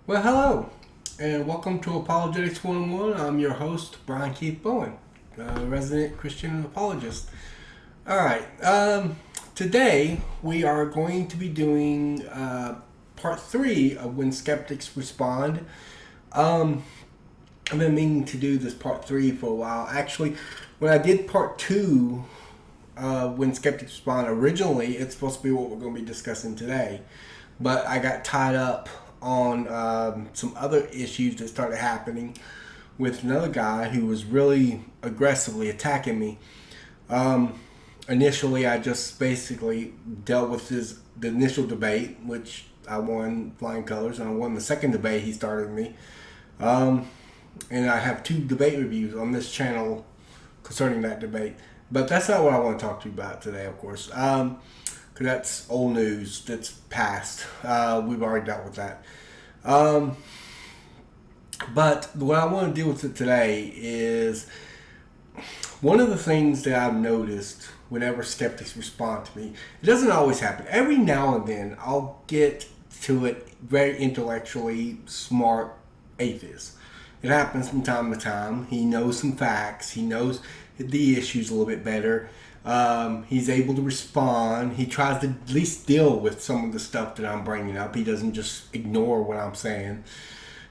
Well, hello, and welcome to Apologetics 101. I'm your host, Brian Keith Bowen, resident Christian apologist. All right, today we are going to be doing part 3 of When Skeptics Respond. I've been meaning to do this part 3 for a while. Actually, when I did part 2, When Skeptics Respond, originally it's supposed to be what we're going to be discussing today, but I got tied up on some other issues that started happening with another guy who was really aggressively attacking me. Initially, I just basically dealt with the initial debate, which I won flying colors, and I won the second debate he started me. And I have 2 debate reviews on this channel concerning that debate. But that's not what I want to talk to you about today, of course. Because that's old news. That's past. We've already dealt with that. But what I want to deal with today is one of the things that I've noticed whenever skeptics respond to me. It doesn't always happen. Every now and then I'll get to it very intellectually smart atheists. It happens from time to time. He knows some facts. He knows the issues a little bit better. He's able to respond. He tries to at least deal with some of the stuff that I'm bringing up. He doesn't just ignore what I'm saying.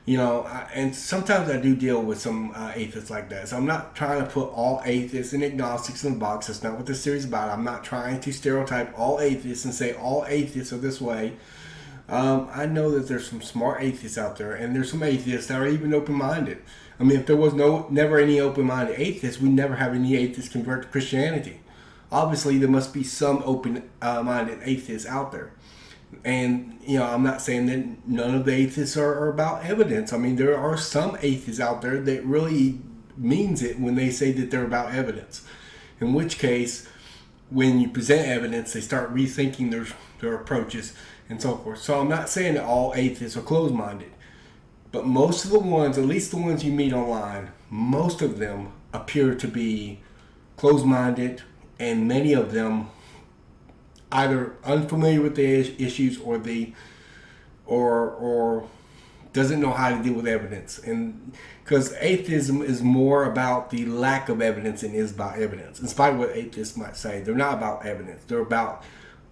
And sometimes I do deal with some atheists like that. So I'm not trying to put all atheists and agnostics in a box. That's not what this series is about. I'm not trying to stereotype all atheists and say all atheists are this way. I know that there's some smart atheists out there, and there's some atheists that are even open-minded. I mean, if there was never any open-minded atheists, we'd never have any atheists convert to Christianity. Obviously, there must be some open-minded atheists out there. And, I'm not saying that none of the atheists are about evidence. I mean, there are some atheists out there that really means it when they say that they're about evidence. In which case, when you present evidence, they start rethinking their approaches and so forth. So I'm not saying that all atheists are closed-minded. But most of the ones, at least the ones you meet online, most of them appear to be closed-minded, and many of them either unfamiliar with the issues or doesn't know how to deal with evidence. And because atheism is more about the lack of evidence than it is about evidence. In spite of what atheists might say, they're not about evidence. They're about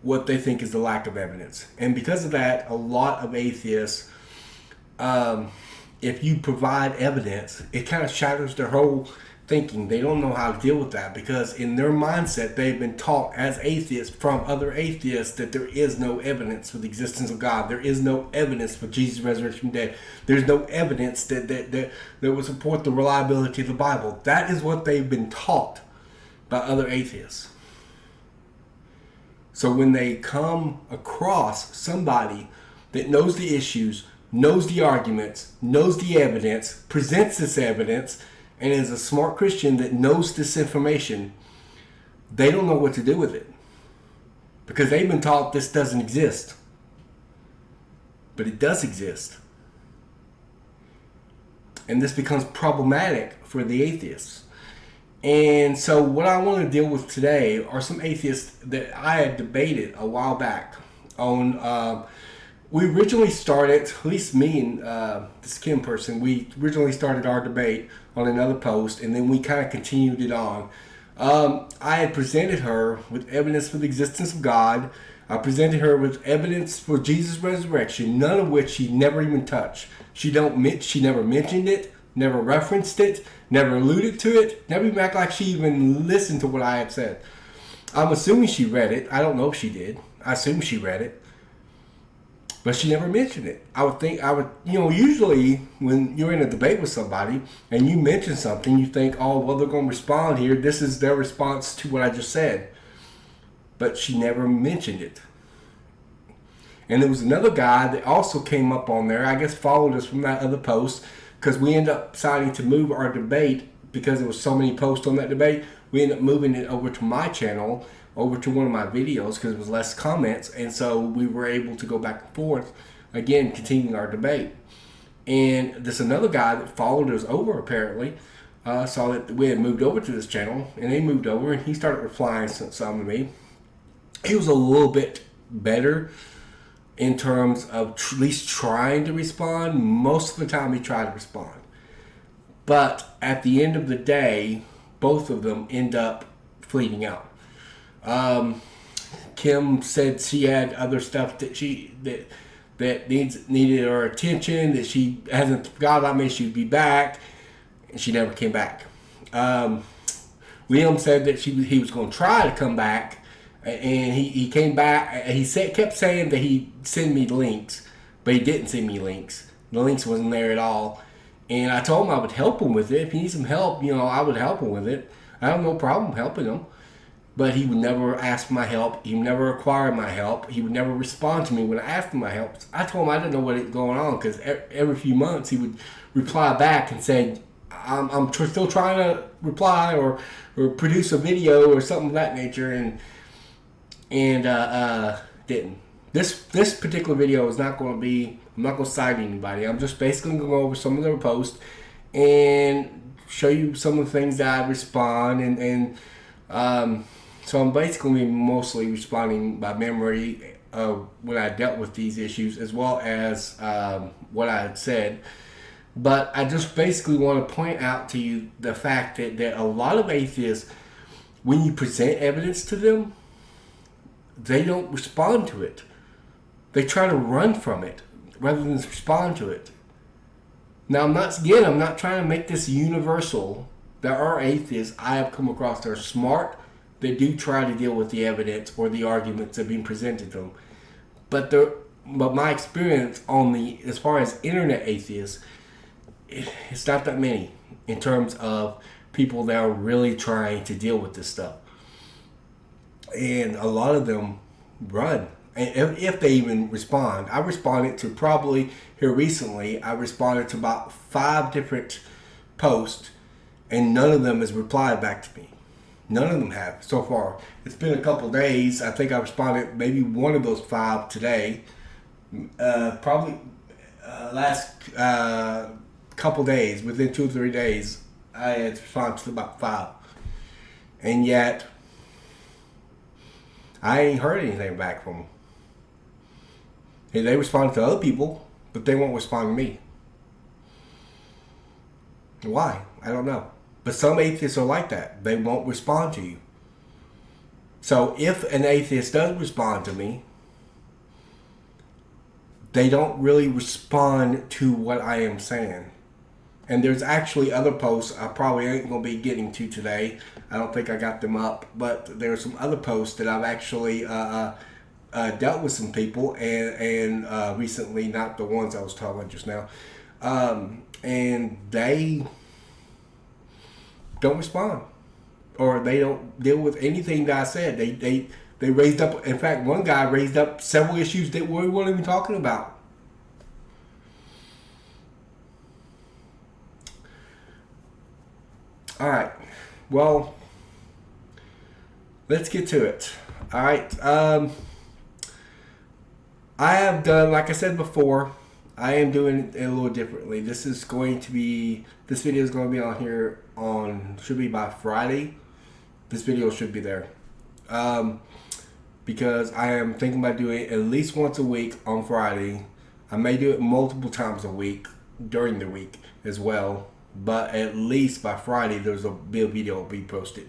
what they think is the lack of evidence. And because of that, a lot of atheists, if you provide evidence, it kind of shatters their whole thinking. They don't know how to deal with that because in their mindset, they've been taught as atheists from other atheists that there is no evidence for the existence of God. There is no evidence for Jesus' resurrection from the dead. There's no evidence that would support the reliability of the Bible. That is what they've been taught by other atheists. So when they come across somebody that knows the issues, knows the arguments, knows the evidence, presents this evidence, and is a smart Christian that knows this information, they don't know what to do with it. Because they've been taught this doesn't exist. But it does exist. And this becomes problematic for the atheists. And so what I want to deal with today are some atheists that I had debated a while back on. We originally started, at least me and this Kim person, we originally started our debate on another post, and then we kind of continued it on. I had presented her with evidence for the existence of God. I presented her with evidence for Jesus' resurrection, none of which she never even touched. She never mentioned it, never referenced it, never alluded to it, never even act like she even listened to what I had said. I'm assuming she read it. I don't know if she did. I assume she read it. But she never mentioned it. Usually when you're in a debate with somebody and you mention something, you think, oh, well, they're going to respond here. This is their response to what I just said. But she never mentioned it. And there was another guy that also came up on there, I guess followed us from that other post, because we ended up deciding to move our debate because there was so many posts on that debate. We ended up moving it over to my channel, over to one of my videos because it was less comments, and so we were able to go back and forth again, continuing our debate. And this another guy that followed us over apparently saw that we had moved over to this channel, and they moved over and he started replying some to me. He was a little bit better in terms of at least trying to respond. Most of the time, he tried to respond. But at the end of the day, both of them end up fleeting out. Kim said she had other stuff that needed her attention, that she hasn't forgot about me, she'd be back, and she never came back. Liam said that he was going to try to come back, and he came back. He kept saying that he'd send me links, but he didn't send me links. The links wasn't there at all. And I told him I would help him with it. If he needs some help, I would help him with it. I have no problem helping him. But he would never ask for my help. He would never require my help. He would never respond to me when I asked him my help. I told him I didn't know what was going on, because every few months he would reply back and say, I'm still trying to reply or produce a video or something of that nature, and didn't. This particular video is not going to be, I'm not going to cite anybody. I'm just basically going to go over some of their posts and show you some of the things that I respond, and so I'm basically mostly responding by memory of when I dealt with these issues, as well as what I had said. But I just basically want to point out to you the fact that a lot of atheists, when you present evidence to them, they don't respond to it. They try to run from it rather than respond to it. Now, I'm not trying to make this universal. There are atheists I have come across that are smart, that do try to deal with the evidence or the arguments that are being presented to them. But my experience as far as internet atheists, it's not that many in terms of people that are really trying to deal with this stuff. And a lot of them run. And if they even respond. I responded to probably, here recently, I responded to about 5 different posts, and none of them has replied back to me. None of them have so far. It's been a couple days. I think I responded maybe one of those 5 today. Probably last couple days, within 2 or 3 days, I had responded to about 5. And yet, I ain't heard anything back from them. They respond to other people, but they won't respond to me. Why? I don't know. But some atheists are like that. They won't respond to you. So if an atheist does respond to me, they don't really respond to what I am saying. And there's actually other posts I probably ain't going to be getting to today. I don't think I got them up. But there's some other posts that I've actually dealt with some people and recently, not the ones I was talking about just now. And they don't respond, or they don't deal with anything that I said. They raised up. In fact, one guy raised up several issues that we weren't even talking about. All right. Well, let's get to it. All right. I have done, like I said before, I am doing it a little differently. This video is going to be on here should be by Friday. This video should be there. Because I am thinking about doing it at least once a week on Friday. I may do it multiple times a week during the week as well. But at least by Friday, there's a video will be posted.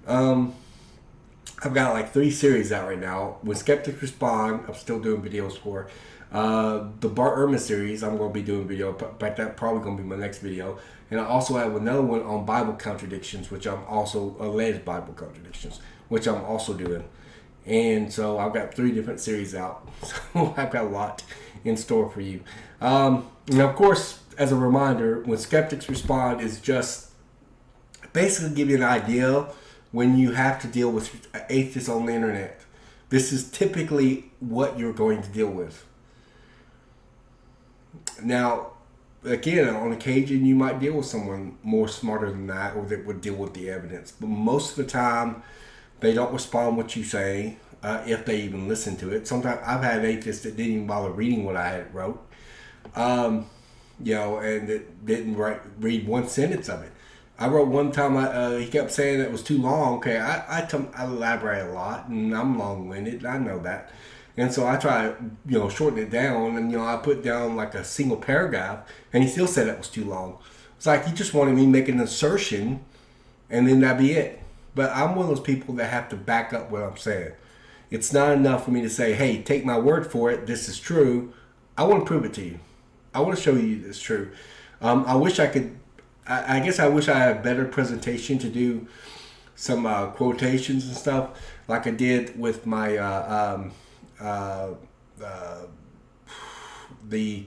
I've got like 3 series out right now. When Skeptics Respond, I'm still doing videos for. The Bart Ehrman series, I'm going to be doing video. But that's probably going to be my next video. And I also have another one on Bible contradictions, which I'm also, alleged Bible contradictions, which I'm also doing. And so I've got 3 different series out. So I've got a lot in store for you. And of course, as a reminder, when Skeptics Respond is just basically give you an idea when you have to deal with atheists on the internet. This is typically what you're going to deal with. Now, again, on occasion, you might deal with someone more smarter than that, or that would deal with the evidence. But most of the time, they don't respond what you say, if they even listen to it. Sometimes I've had atheists that didn't even bother reading what I had wrote, and that didn't read one sentence of it. I wrote one time, he kept saying it was too long. Okay, I elaborate a lot, and I'm long-winded, I know that. And so I try to, shorten it down, and I put down like a single paragraph, and he still said that was too long. It's like he just wanted me to make an assertion, and then that'd be it. But I'm one of those people that have to back up what I'm saying. It's not enough for me to say, hey, take my word for it, this is true. I want to prove it to you. I want to show you it's true. I wish I could, I guess I wish I had a better presentation to do some quotations and stuff, like I did with my, the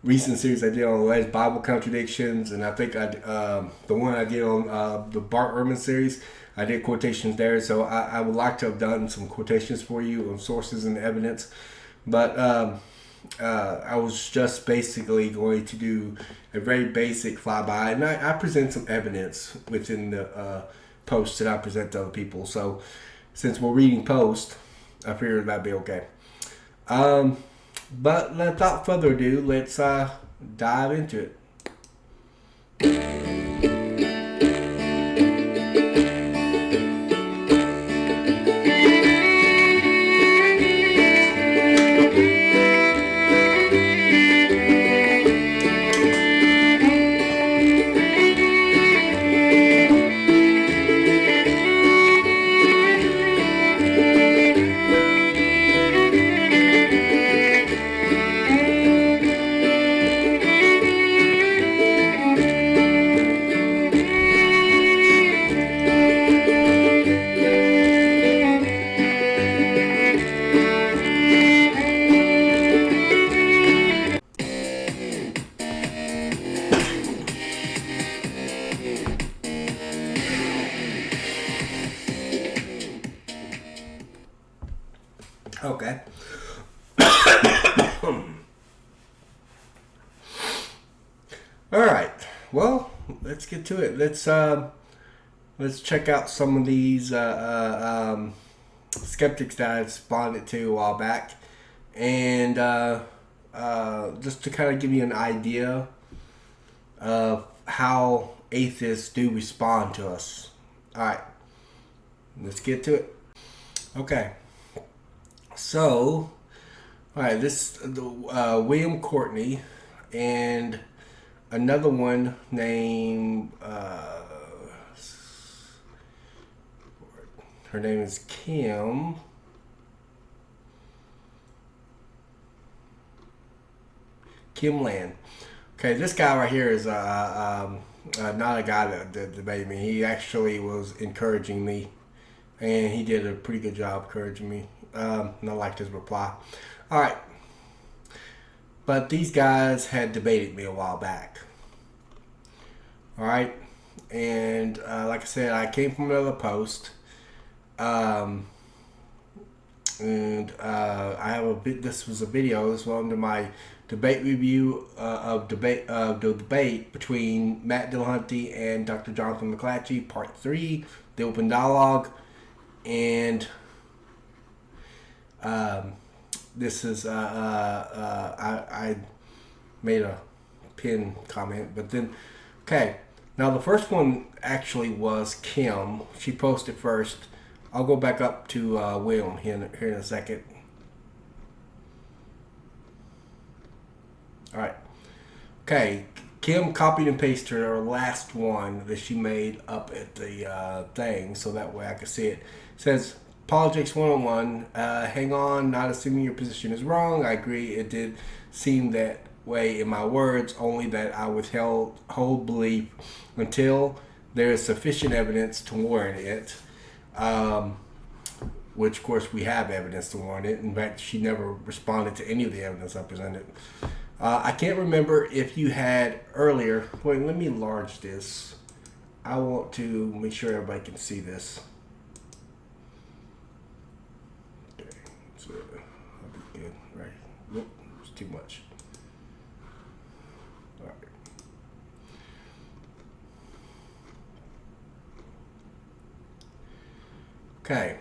recent series I did on alleged Bible contradictions, and I think the one I did on the Bart Ehrman series, I did quotations there. So I would like to have done some quotations for you on sources and evidence, but I was just basically going to do a very basic flyby, and I present some evidence within the posts that I present to other people. So since we're reading posts, I figured that'd be okay. But without further ado, let's dive into it. Okay. All right. Well, let's get to it. Let's check out some of these skeptics that I responded to a while back, and just to kind of give you an idea of how atheists do respond to us. All right. Let's get to it. Okay. So, all right, this William Courtney and another one named her name is Kim Land. Okay, this guy right here is not a guy that debated me. He actually was encouraging me, and he did a pretty good job encouraging me. And I liked his reply. All right. But these guys had debated me a while back. All right. And like I said, I came from another post. And I have a bit. This was a video. This was under my debate review of the debate between Matt Dillahunty and Dr. Jonathan McClatchy, Part 3, the open dialogue. And this is I made a pin comment, but then okay, now the first one actually was Kim. She posted first. I'll go back up to William here in a second. All right, okay. Kim copied and pasted her last one that she made up at the thing, so that way I could see it. It says, Apologetics 101, hang on, not assuming your position is wrong. I agree, it did seem that way in my words, only that I hold belief until there is sufficient evidence to warrant it. Which, of course, we have evidence to warrant it. In fact, she never responded to any of the evidence I presented. I can't remember if you had earlier. Wait, let me enlarge this. I want to make sure everybody can see this. That'll be good, right? Nope, it's too much. All right. Okay.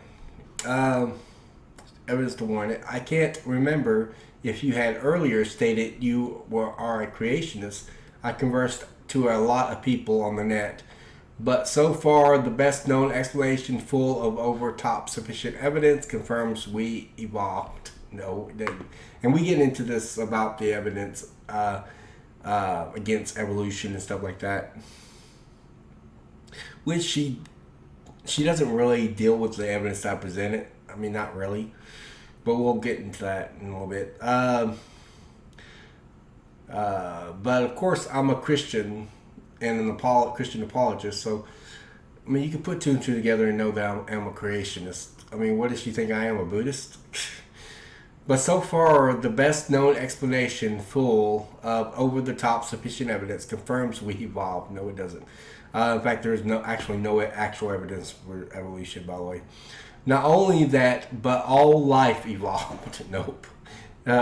Evidence to warrant it. I can't remember if you had earlier stated you are a creationist. I conversed to a lot of people on the net, but so far the best known explanation, full of over top sufficient evidence, confirms we evolved. No, it didn't. And we get into this about the evidence against evolution and stuff like that, which she doesn't really deal with the evidence that I presented. I mean, not really, but we'll get into that in a little bit. But of course, I'm a Christian and an Christian apologist, so I mean, you can put two and two together and know that I'm a creationist. I mean, what does she think I am, a Buddhist? But so far, the best known explanation, full of over-the-top sufficient evidence, confirms we evolved. No, it doesn't. In fact, there is no actual evidence for evolution, by the way. Not only that, but all life evolved. Nope.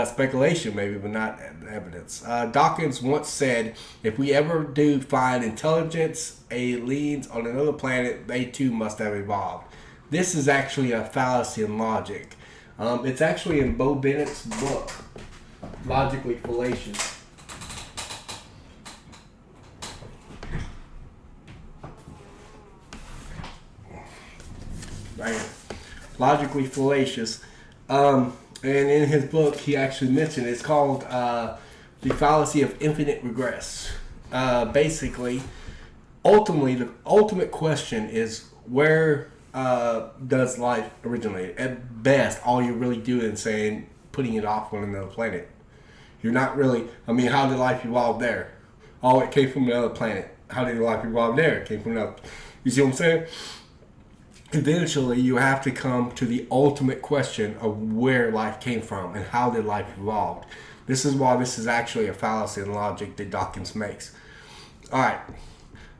Speculation maybe, but not evidence. Dawkins once said, if we ever do find intelligence, aliens on another planet, they too must have evolved. This is actually a fallacy in logic. It's actually in Bo Bennett's book, Logically Fallacious. Right. Logically Fallacious. And in his book, he actually mentioned it's called The Fallacy of Infinite Regress. Basically, ultimately, the ultimate question is where does life originate? At best, all you're really doing is saying, putting it off on another planet. You're not really, I mean, how did life evolve there? Oh, it came from another planet. How did life evolve there? It came from another. You see what I'm saying? Eventually, you have to come to the ultimate question of where life came from and how did life evolve. This is why this is actually a fallacy in logic that Dawkins makes. All right.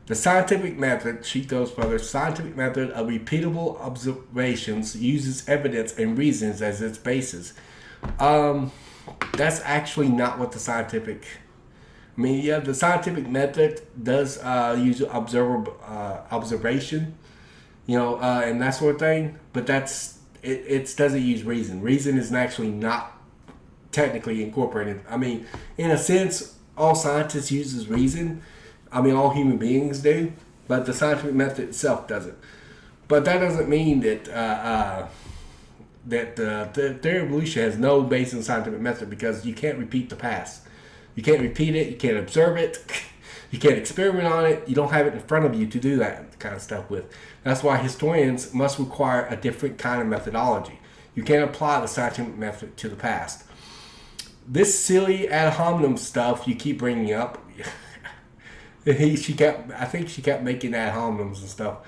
The scientific method, she goes further, scientific method of repeatable observations uses evidence and reasons as its basis. That's actually not what the scientific, I mean, yeah, the scientific method does use observation, and that sort of thing, but it doesn't use reason. Reason is actually not technically incorporated. I mean, in a sense, all scientists uses reason. I mean, all human beings do, but the scientific method itself doesn't. But that doesn't mean that the theory of evolution has no base in the scientific method, because you can't repeat the past. You can't repeat it. You can't observe it. You can't experiment on it. You don't have it in front of you to do that kind of stuff with. That's why historians must require a different kind of methodology. You can't apply the scientific method to the past. This silly ad hominem stuff you keep bringing up. I think she kept making ad hominems and stuff.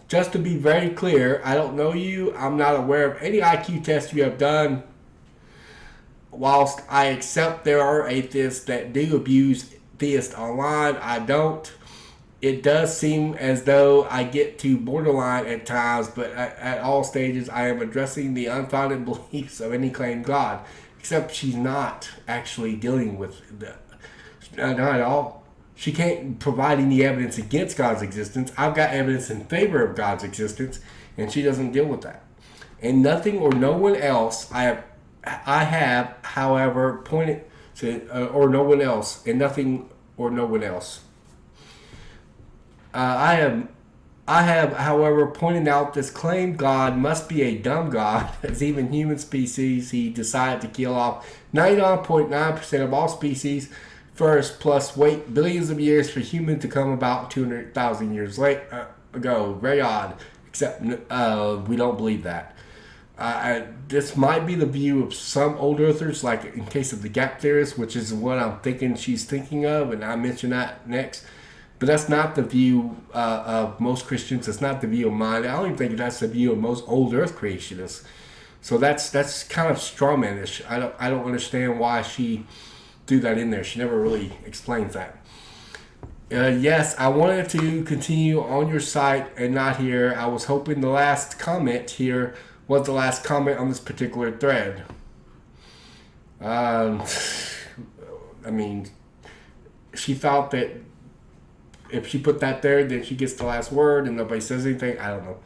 Just to be very clear, I don't know you. I'm not aware of any IQ test you have done. Whilst I accept there are atheists that do abuse theists online, I don't. It does seem as though I get to borderline at times, but at all stages I am addressing the unfounded beliefs of any claimed God. Except she's not actually dealing with not at all. She can't provide any evidence against God's existence. I've got evidence in favor of God's existence, and she doesn't deal with that. And nothing or no one else I have, however, pointed to, or no one else, and nothing or no one else. I have, however, pointed out this claimed God must be a dumb God, as even human species he decided to kill off 99.9% of all species first, plus wait billions of years for humans to come about 200,000 years ago. Very odd, except we don't believe that. This might be the view of some old earthers, like in case of the gap theorists, which is what I'm thinking she's thinking of, and I mention that next. But that's not the view of most Christians. It's not the view of mine. I don't even think that's the view of most old earth creationists. So that's kind of strawmanish. I don't understand why she threw that in there. She never really explains that. Yes, I wanted to continue on your site and not here. I was hoping the last comment here was the last comment on this particular thread. I mean, she thought that if she put that there, then she gets the last word and nobody says anything. I don't know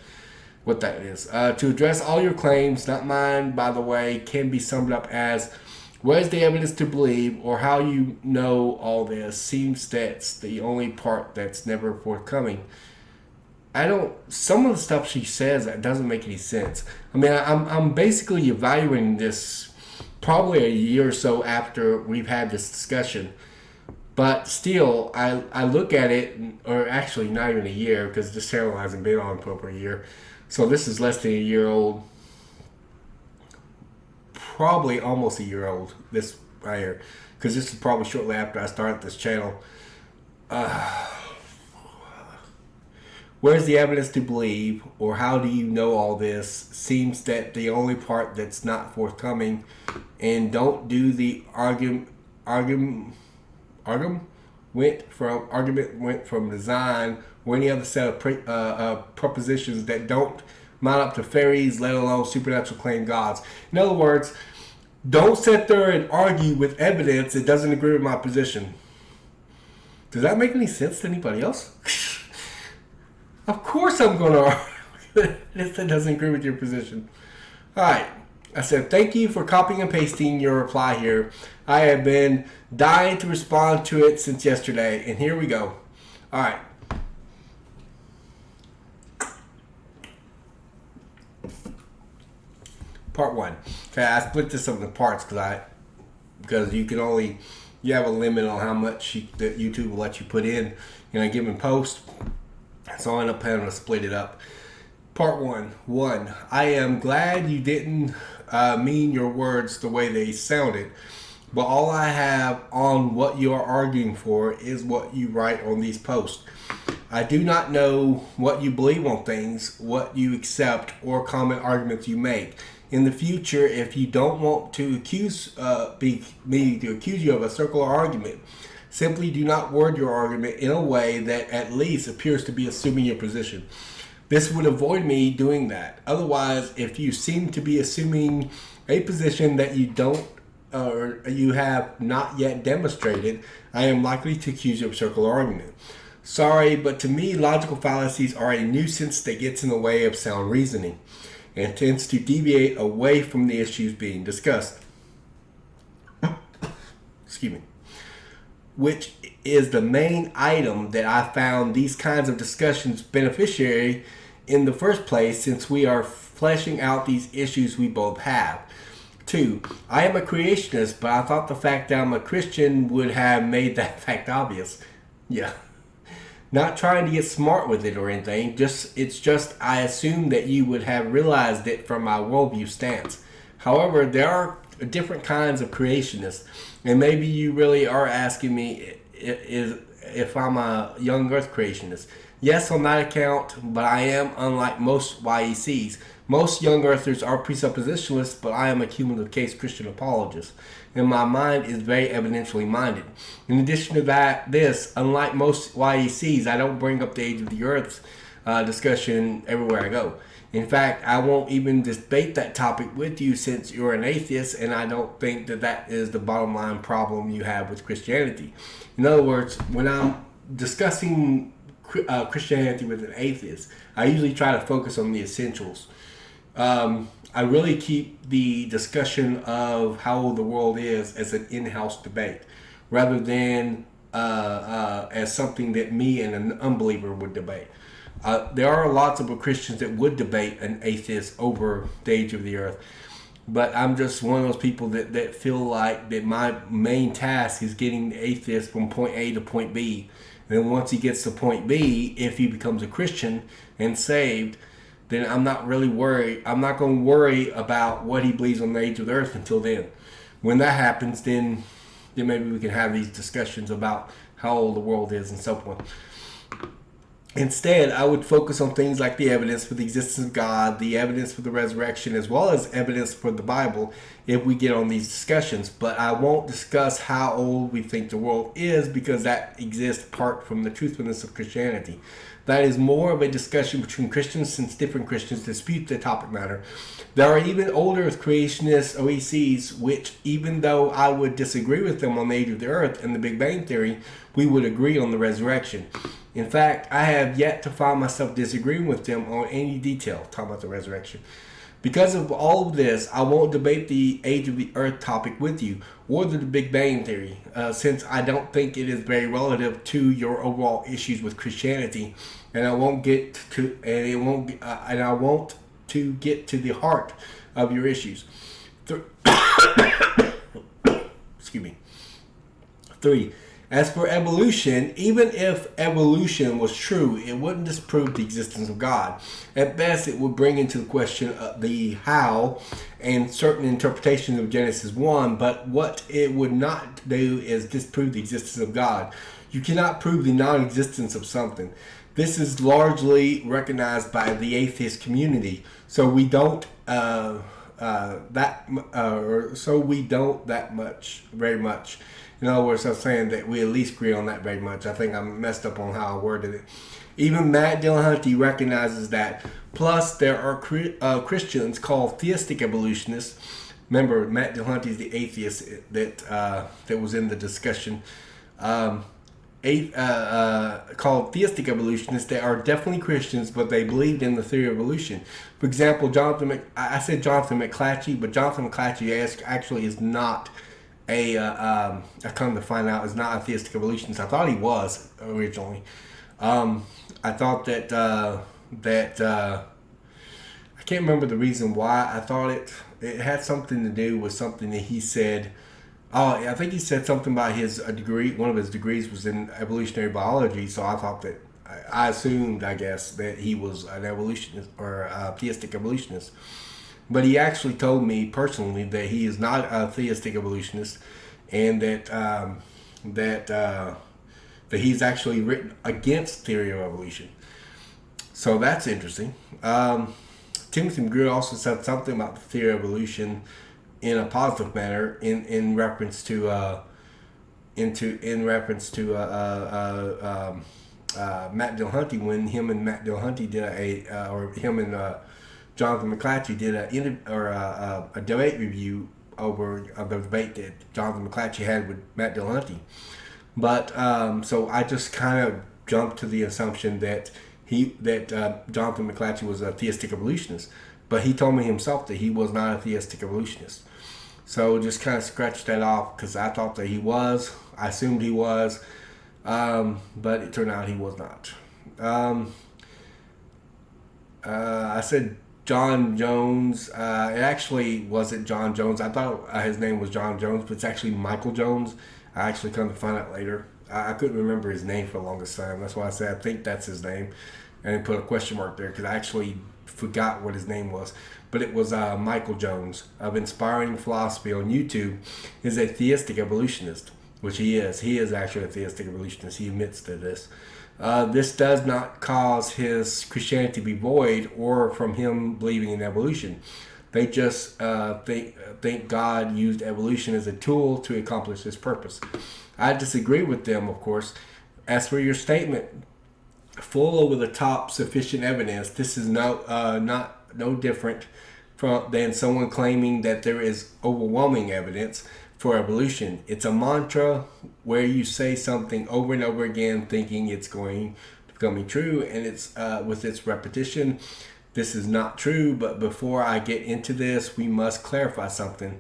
what that is. To address all your claims, not mine, by the way, can be summed up as, what is the evidence to believe, or how you know all this? Seems that's the only part that's never forthcoming. some of the stuff she says, that doesn't make any sense. I mean, I'm basically evaluating this probably a year or so after we've had this discussion. But still, I look at it, or actually not even a year, because this channel hasn't been on for over a year. So this is less than a year old. Probably almost a year old, this right here. Because this is probably shortly after I started this channel. Where's the evidence to believe, or how do you know all this? Seems that the only part that's not forthcoming, and don't do the argument went from design or any other set of propositions that don't mount up to fairies, let alone supernatural claim gods. In other words, don't sit there and argue with evidence that doesn't agree with my position. Does that make any sense to anybody else? Of course I'm going to argue if that doesn't agree with your position. All right. I said, thank you for copying and pasting your reply here. I have been dying to respond to it since yesterday, and here we go. All right. Part 1. Okay, I split this up into parts because you have a limit on how much that YouTube will let you put in a given post. So I end up having to split it up. Part 1. I am glad you didn't mean your words the way they sounded, but all I have on what you are arguing for is what you write on these posts. I do not know what you believe on things, what you accept, or common arguments you make. In the future, if you don't want to accuse me to accuse you of a circular argument, simply do not word your argument in a way that at least appears to be assuming your position. This would avoid me doing that. Otherwise, if you seem to be assuming a position that you don't or you have not yet demonstrated, I am likely to accuse you of circular argument. Sorry, but to me, logical fallacies are a nuisance that gets in the way of sound reasoning and tends to deviate away from the issues being discussed. Excuse me. Which is the main item that I found these kinds of discussions beneficiary in the first place, since we are fleshing out these issues we both have. 2. I am a creationist, but I thought the fact that I'm a Christian would have made that fact obvious. Yeah. Not trying to get smart with it or anything, it's just I assumed that you would have realized it from my worldview stance. However, there are different kinds of creationists, and maybe you really are asking me if I'm a young earth creationist. Yes, on that account, but I am unlike most YECs. Most young earthers are presuppositionalists, but I am a cumulative case Christian apologist, and my mind is very evidentially minded. In addition to that, unlike most YECs, I don't bring up the age of the earth discussion everywhere I go. In fact, I won't even debate that topic with you since you're an atheist, and I don't think that is the bottom line problem you have with Christianity. In other words, when I'm discussing Christianity with an atheist, I usually try to focus on the essentials. I really keep the discussion of how the world is as an in-house debate, rather than as something that me and an unbeliever would debate. There are lots of Christians that would debate an atheist over the age of the earth, but I'm just one of those people that feel like that my main task is getting the atheist from point A to point B. And then once he gets to point B, if he becomes a Christian and saved, then I'm not really worried. I'm not going to worry about what he believes on the age of the earth until then. When that happens, then maybe we can have these discussions about how old the world is and so forth. Instead, I would focus on things like the evidence for the existence of God, the evidence for the resurrection, as well as evidence for the Bible if we get on these discussions. But I won't discuss how old we think the world is, because that exists apart from the truthfulness of Christianity. That is more of a discussion between Christians, since different Christians dispute the topic matter. There are even older creationists, OECs, which, even though I would disagree with them on the age of the earth and the Big Bang Theory, we would agree on the resurrection. In fact, I have yet to find myself disagreeing with them on any detail talking about the resurrection. Because of all of this, I won't debate the age of the earth topic with you or the Big Bang Theory, since I don't think it is very relative to your overall issues with Christianity, and I won't get to and I won't to get to the heart of your issues. Excuse me. 3. As for evolution, even if evolution was true, it wouldn't disprove the existence of God. At best, it would bring into question the how and certain interpretations of Genesis 1, but what it would not do is disprove the existence of God. You cannot prove the non-existence of something. This is largely recognized by the atheist community, so we don't very much. In other words, I'm saying that we at least agree on that very much. I think I messed up on how I worded it. Even Matt Dillahunty recognizes that. Plus, there are Christians called theistic evolutionists. Remember, Matt Dillahunty is the atheist that was in the discussion. Called theistic evolutionists. They are definitely Christians, but they believed in the theory of evolution. For example, I said Jonathan McClatchy, but Jonathan McClatchy actually is not I come to find out is not a theistic evolutionist. I thought he was originally. I thought that I can't remember the reason why. I thought it had something to do with something that he said. Oh, I think he said something about his degree. One of his degrees was in evolutionary biology. So I thought that I assumed, I guess, that he was an evolutionist or a theistic evolutionist. But he actually told me personally that he is not a theistic evolutionist, and that he's actually written against theory of evolution. So that's interesting. Timothy McGrew also said something about the theory of evolution in a positive manner in reference to Matt Dillahunty, when him and Matt Dillahunty did Jonathan McClatchy did a debate review over the debate that Jonathan McClatchy had with Matt Dillahunty. But so I just kind of jumped to the assumption that Jonathan McClatchy was a theistic evolutionist, but he told me himself that he was not a theistic evolutionist. So just kind of scratched that off because I thought that he was. I assumed he was, but it turned out he was not. I said John Jones. It actually wasn't John Jones. I thought his name was John Jones, but it's actually Michael Jones. I actually come to find out later. I couldn't remember his name for the longest time. That's why I said I think that's his name. And I put a question mark there because I actually forgot what his name was. But it was Michael Jones of Inspiring Philosophy on YouTube. Is a theistic evolutionist, which he is. He is actually a theistic evolutionist. He admits to this. This does not cause his Christianity to be void or from him believing in evolution. They just think God used evolution as a tool to accomplish his purpose. I disagree with them, of course. As for your statement, full over the top sufficient evidence, this is no different than someone claiming that there is overwhelming evidence for evolution. It's a mantra where you say something over and over again thinking it's going to become true, and it's with its repetition. This is not true, but before I get into this, we must clarify something.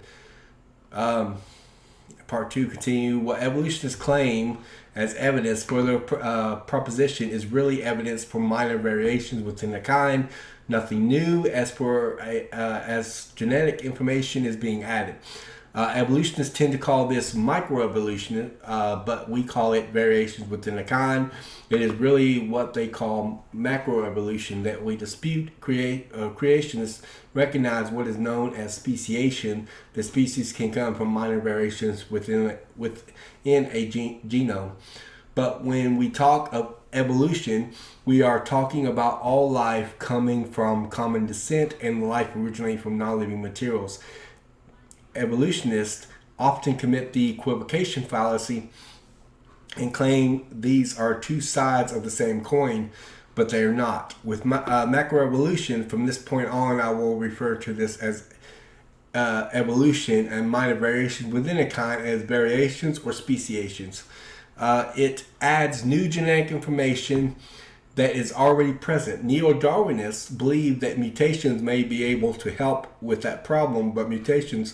Part 2 continue. What evolutionists claim as evidence for their proposition is really evidence for minor variations within the kind, nothing new as genetic information is being added. Evolutionists tend to call this microevolution, but we call it variations within a kind. It is really what they call macroevolution that we dispute. Creationists recognize what is known as speciation. The species can come from minor variations within a genome. But when we talk of evolution, we are talking about all life coming from common descent and life originating from non-living materials. Evolutionists often commit the equivocation fallacy and claim these are two sides of the same coin, but they are not. With macroevolution, from this point on, I will refer to this as evolution and minor variations within a kind as variations or speciations. It adds new genetic information that is already present. Neo-Darwinists believe that mutations may be able to help with that problem, but mutations,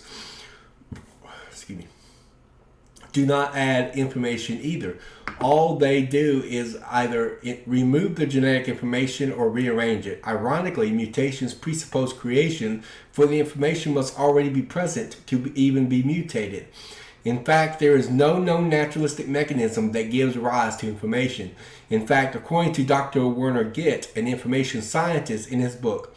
do not add information either. All they do is either remove the genetic information or rearrange it. Ironically, mutations presuppose creation, for the information must already be present to even be mutated. In fact, there is no known naturalistic mechanism that gives rise to information. In fact, according to Dr. Werner Gitt, an information scientist, in his book.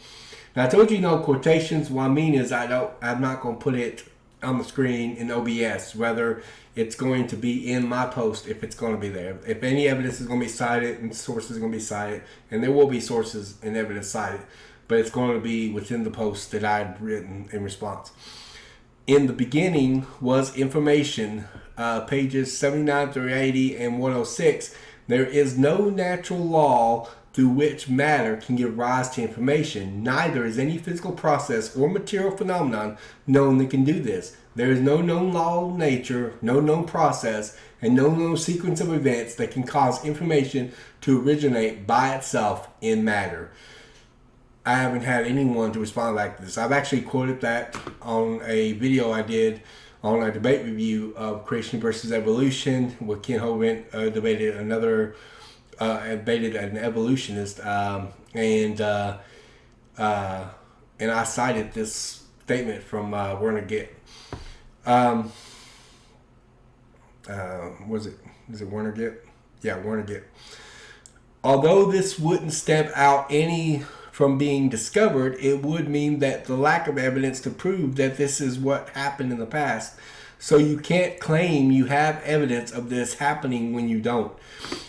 Now, I told you no quotations. What I mean is I'm not going to put it on the screen in OBS. Rather, it's going to be in my post if it's going to be there. If any evidence is going to be cited and sources are going to be cited, and there will be sources and evidence cited, but it's going to be within the post that I've written in response. In the beginning was information, pages 79 through 80 and 106. There is no natural law through which matter can give rise to information. Neither is any physical process or material phenomenon known that can do this. There is no known law of nature, no known process, and no known sequence of events that can cause information to originate by itself in matter. I haven't had anyone to respond like this. I've actually quoted that on a video I did on a debate review of creation versus evolution, where Ken Hovind debated an evolutionist, and I cited this statement from Werner Gitt. Is it Werner Gitt? Yeah, Werner Gitt. Although this wouldn't stamp out any from being discovered, it would mean that the lack of evidence to prove that this is what happened in the past. So you can't claim you have evidence of this happening when you don't.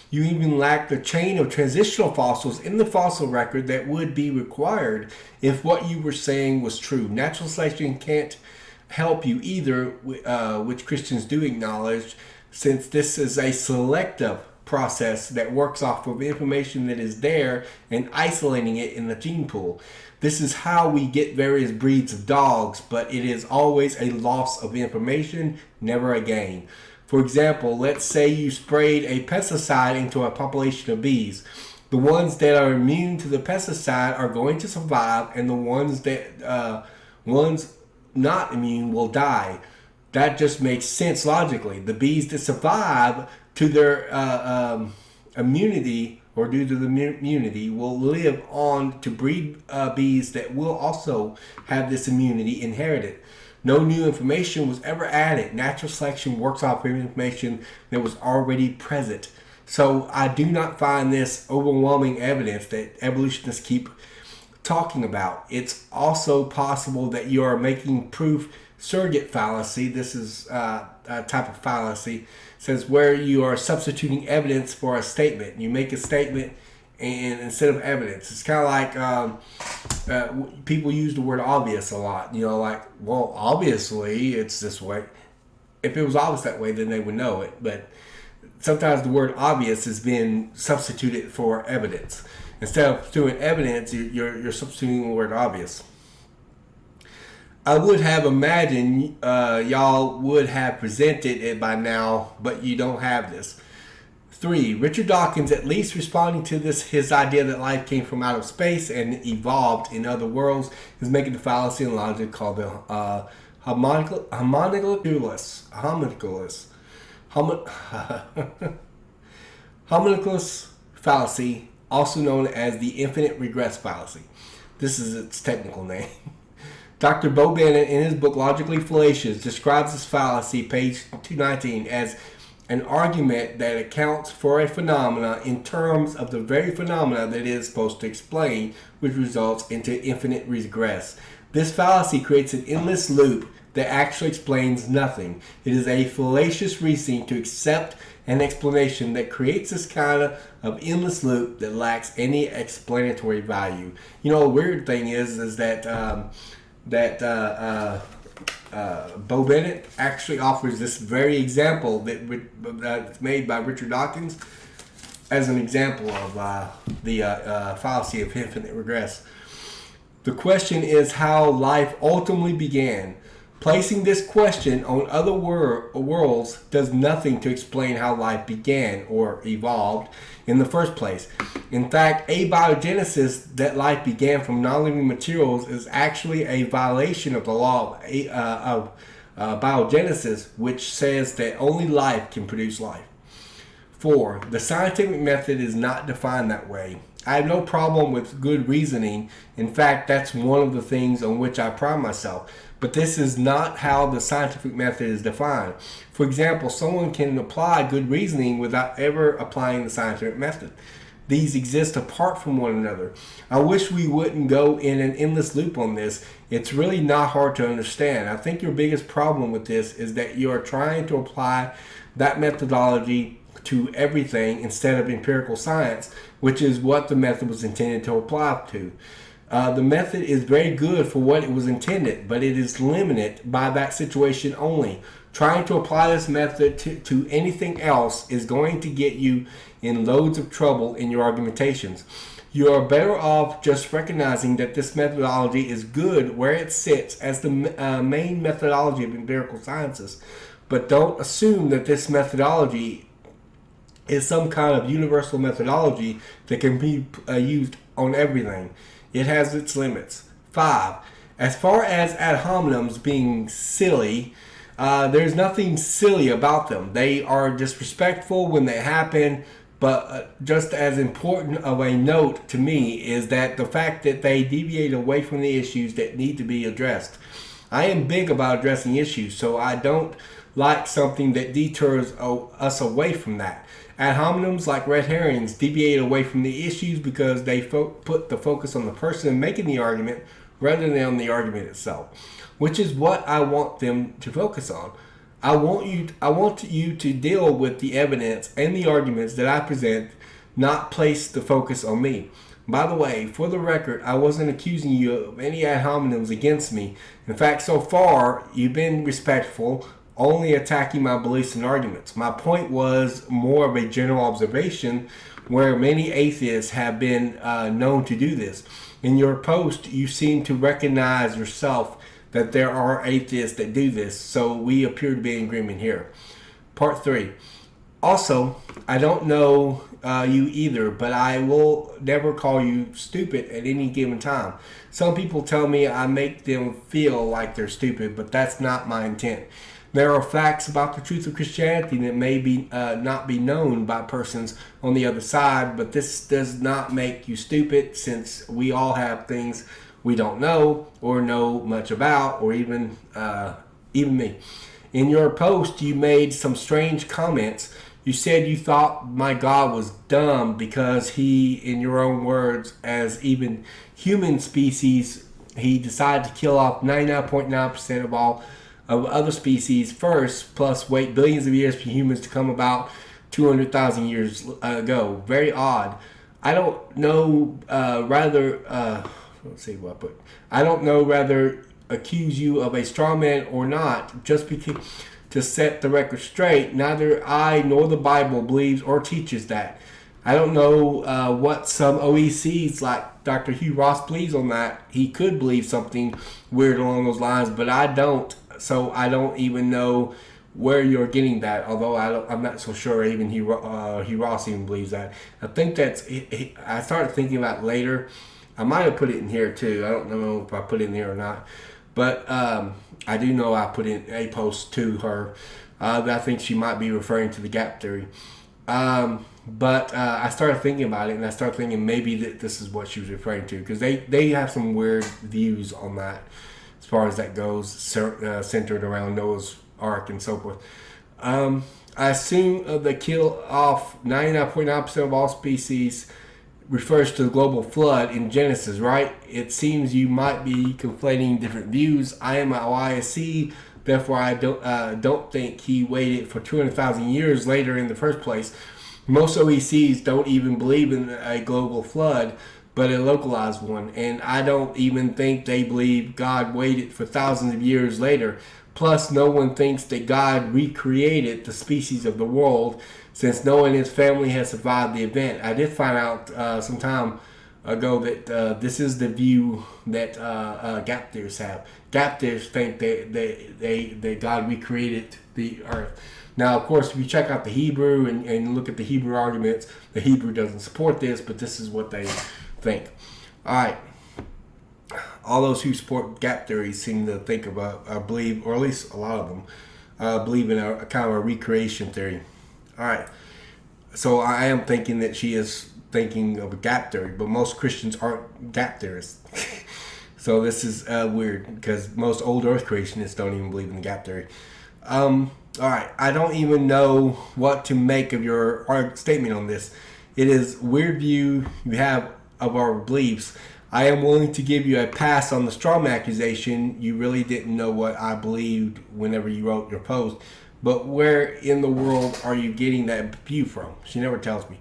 You even lack the chain of transitional fossils in the fossil record that would be required if what you were saying was true. Natural selection can't help you either, which Christians do acknowledge, since this is a selective process that works off of information that is there and isolating it in the gene pool. This is how we get various breeds of dogs, but it is always a loss of information, never a gain. For example, let's say you sprayed a pesticide into a population of bees. The ones that are immune to the pesticide are going to survive, and the ones not immune will die. That just makes sense logically. The bees that survive to their immunity, or due to the immunity, will live on to breed bees that will also have this immunity inherited. No new information was ever added. Natural selection works off of information that was already present. So I do not find this overwhelming evidence that evolutionists keep talking about. It's also possible that you are making proof surrogate fallacy. This is a type of fallacy. It says where you are substituting evidence for a statement. You make a statement and instead of evidence. It's kind of like people use the word obvious a lot. You know, like, well, obviously it's this way. If it was obvious that way, then they would know it. But sometimes the word obvious is being substituted for evidence. Instead of doing evidence, you're substituting the word obvious. I would have imagined y'all would have presented it by now, but you don't have this. 3. Richard Dawkins, at least responding to his idea that life came from out of space and evolved in other worlds, is making the fallacy and logic called the homunculus fallacy, also known as the infinite regress fallacy. This is its technical name. Dr. Bo Bennett, in his book Logically Fallacious, describes this fallacy, page 219, as an argument that accounts for a phenomena in terms of the very phenomena that it is supposed to explain, which results into infinite regress. This fallacy creates an endless loop that actually explains nothing. It is a fallacious reasoning to accept an explanation that creates this kind of endless loop that lacks any explanatory value. You know, the weird thing is that Bo Bennett actually offers this very example that's made by Richard Dawkins as an example of the fallacy of infinite regress. The question is how life ultimately began. Placing this question on other worlds does nothing to explain how life began or evolved in the first place. In fact, abiogenesis, that life began from non-living materials, is actually a violation of the law of biogenesis, which says that only life can produce life. 4. The scientific method is not defined that way. I have no problem with good reasoning. In fact, that's one of the things on which I pride myself. But this is not how the scientific method is defined. For example, someone can apply good reasoning without ever applying the scientific method. These exist apart from one another. I wish we wouldn't go in an endless loop on this. It's really not hard to understand. I think your biggest problem with this is that you are trying to apply that methodology to everything instead of empirical science, which is what the method was intended to apply to. The method is very good for what it was intended, but it is limited by that situation only. Trying to apply this method to anything else is going to get you in loads of trouble in your argumentations. You are better off just recognizing that this methodology is good where it sits as the main methodology of empirical sciences, but don't assume that this methodology is some kind of universal methodology that can be used on everything. It has its limits. 5. As far as ad hominems being silly, there's nothing silly about them. They are disrespectful when they happen, but just as important of a note to me is that the fact that they deviate away from the issues that need to be addressed. I am big about addressing issues, so I don't like something that deters us away from that. Ad hominems, like red herrings, deviate away from the issues because they put the focus on the person making the argument rather than on the argument itself, which is what I want them to focus on. I want you to deal with the evidence and the arguments that I present, not place the focus on me. By the way, for the record, I wasn't accusing you of any ad hominems against me. In fact, so far, you've been respectful, only attacking my beliefs and arguments. My point was more of a general observation where many atheists have been known to do this. In your post, you seem to recognize yourself that there are atheists that do this, so we appear to be in agreement here. Part 3. Also, I don't know you either, but I will never call you stupid at any given time. Some people tell me I make them feel like they're stupid, but that's not my intent. There are facts about the truth of Christianity that may be not be known by persons on the other side, but this does not make you stupid, since we all have things we don't know or know much about, or even me. In your post, you made some strange comments. You said you thought my God was dumb because he, in your own words, as even human species, he decided to kill off 99.9% of all of other species first, plus wait billions of years for humans to come about 200,000 years ago. Very odd. I don't know, I don't know whether accuse you of a straw man or not, just because, to set the record straight, neither I nor the Bible believes or teaches that. I don't know what some OECs like Dr. Hugh Ross believes on that. He could believe something weird along those lines, but I don't. So I don't even know where you're getting that, although I'm not so sure even Hugh Ross even believes that. I think that's, I started thinking about it later. I might have put it in here too. I don't know if I put it in here or not. But I do know I put in a post to her that I think she might be referring to the gap theory. But I started thinking about it, and I started thinking maybe that this is what she was referring to, because they have some weird views on that as far as that goes, centered around Noah's Ark and so forth. I assume the kill off 99.9% of all species refers to the global flood in Genesis, right? It seems you might be conflating different views. I am a YSC, therefore I don't think he waited for 200,000 years later in the first place. Most OECs don't even believe in a global flood, but a localized one, and I don't even think they believe God waited for thousands of years later. Plus, no one thinks that God recreated the species of the world, since no one in his family has survived the event. I did find out some time ago that this is the view that gap theorists have. Gap theorists think that God recreated the earth. Now, of course, if you check out the Hebrew and look at the Hebrew arguments, the Hebrew doesn't support this, but this is what they think. All right. All those who support gap theories seem to think about, believe, or at least a lot of them, believe in a kind of a recreation theory. All right. So I am thinking that she is thinking of a gap theory, but most Christians aren't gap theorists. So this is weird because most old earth creationists don't even believe in the gap theory. All right, I don't even know what to make of your statement on this. It is a weird view you have of our beliefs. I am willing to give you a pass on the straw man accusation. You really didn't know what I believed whenever you wrote your post. But where in the world are you getting that view from? She never tells me.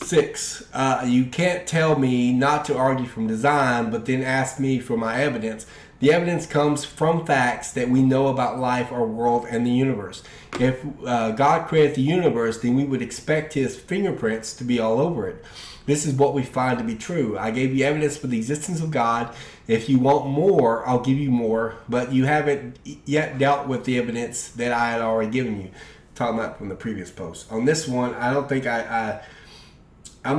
6, you can't tell me not to argue from design, but then ask me for my evidence. The evidence comes from facts that we know about life, our world, and the universe. If God created the universe, then we would expect his fingerprints to be all over it. This is what we find to be true. I gave you evidence for the existence of God. If you want more, I'll give you more, but you haven't yet dealt with the evidence that I had already given you. Talking about from the previous post. On this one, I don't think I'm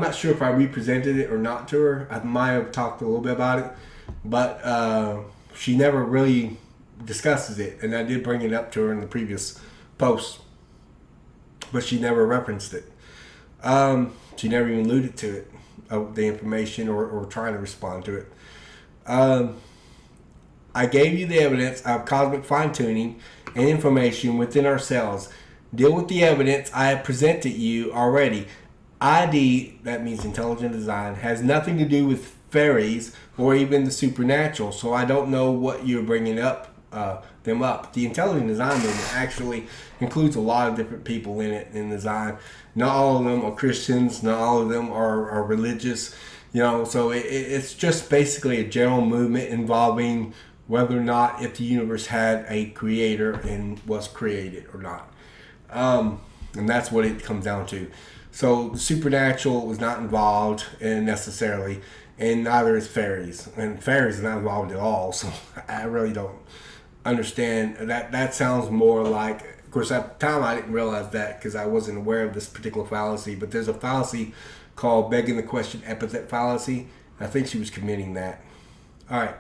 not sure if I represented it or not to her. I might have talked a little bit about it, but she never really discusses it, and I did bring it up to her in the previous post, but she never referenced it. She never even alluded to it, the information, or trying to respond to it. I gave you the evidence of cosmic fine-tuning and information within ourselves. Deal with the evidence I have presented you already. ID, that means intelligent design, has nothing to do with fairies or even the supernatural, so I don't know what you're bringing up. The intelligent design movement actually includes a lot of different people in it in design. Not all of them are Christians, not all of them are religious, so it's just basically a general movement involving whether or not if the universe had a creator and was created or not. And that's what it comes down to. So the supernatural was not involved necessarily, and neither is fairies. And fairies are not involved at all, so I really don't understand. That sounds more like, of course, at the time I didn't realize that because I wasn't aware of this particular fallacy, but there's a fallacy called begging the question epithet fallacy. I think she was committing that. All right.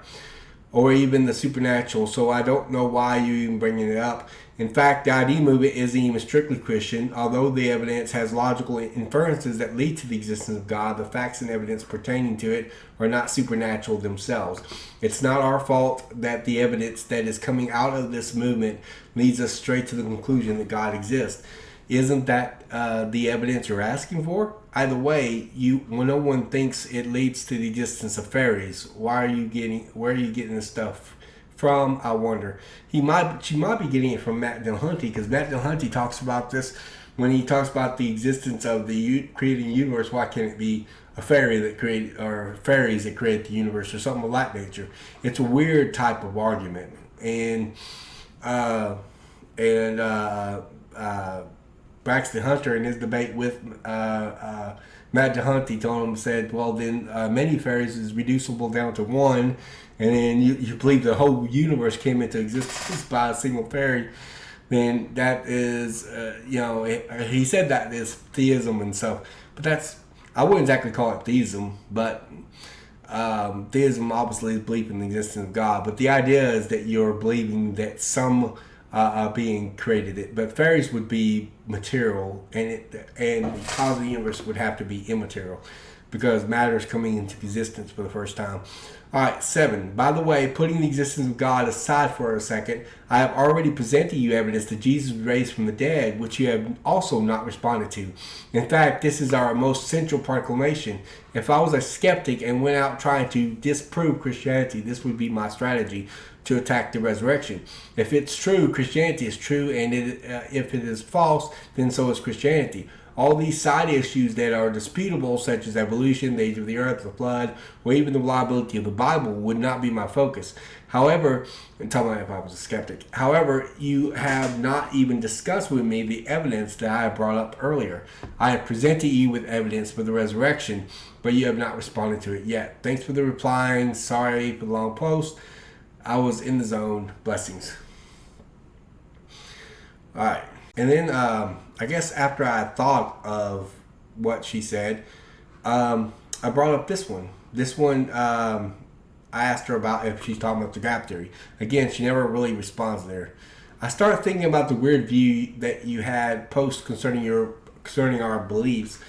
Or even the supernatural, so I don't know why you're even bringing it up. In fact, the ID movement isn't even strictly Christian. Although the evidence has logical inferences that lead to the existence of God, the facts and evidence pertaining to it are not supernatural themselves. It's not our fault that the evidence that is coming out of this movement leads us straight to the conclusion that God exists. Isn't that the evidence you're asking for? Either way, when no one thinks it leads to the existence of fairies, where are you getting this stuff from? I wonder. She might be getting it from Matt Dillahunty, because Matt Dillahunty talks about this when he talks about the existence of the creating universe. Why can't it be a fairy that created, or fairies that create the universe, or something of that nature? It's a weird type of argument, and Braxton Hunter in his debate with Matt Dillahunty said, well, then many fairies is reducible down to one, and then you believe the whole universe came into existence by a single fairy, then that is, he said that is theism and stuff. But I wouldn't exactly call it theism, but theism obviously is belief in the existence of God. But the idea is that you're believing that some being created it, but fairies would be material, and the cause of the universe would have to be immaterial, because matter is coming into existence for the first time. All right, 7. By the way, putting the existence of God aside for a second, I have already presented you evidence that Jesus was raised from the dead, which you have also not responded to. In fact, this is our most central proclamation. If I was a skeptic and went out trying to disprove Christianity, this would be my strategy. to attack the resurrection. If it's true, Christianity is true, and if it is false, then so is Christianity. All these side issues that are disputable, such as evolution, the age of the earth, the flood, or even the reliability of the Bible, would not be my focus. However, and tell me if I was a skeptic. However, you have not even discussed with me the evidence that I have brought up earlier. I have presented you with evidence for the resurrection, but you have not responded to it yet. Thanks for the replying. Sorry for the long post. I was in the zone. Blessings. All right. And then I guess after I thought of what she said, I brought up this one. This one, I asked her about if she's talking about the gap theory. Again, she never really responds there. I started thinking about the weird view that you had post concerning our beliefs.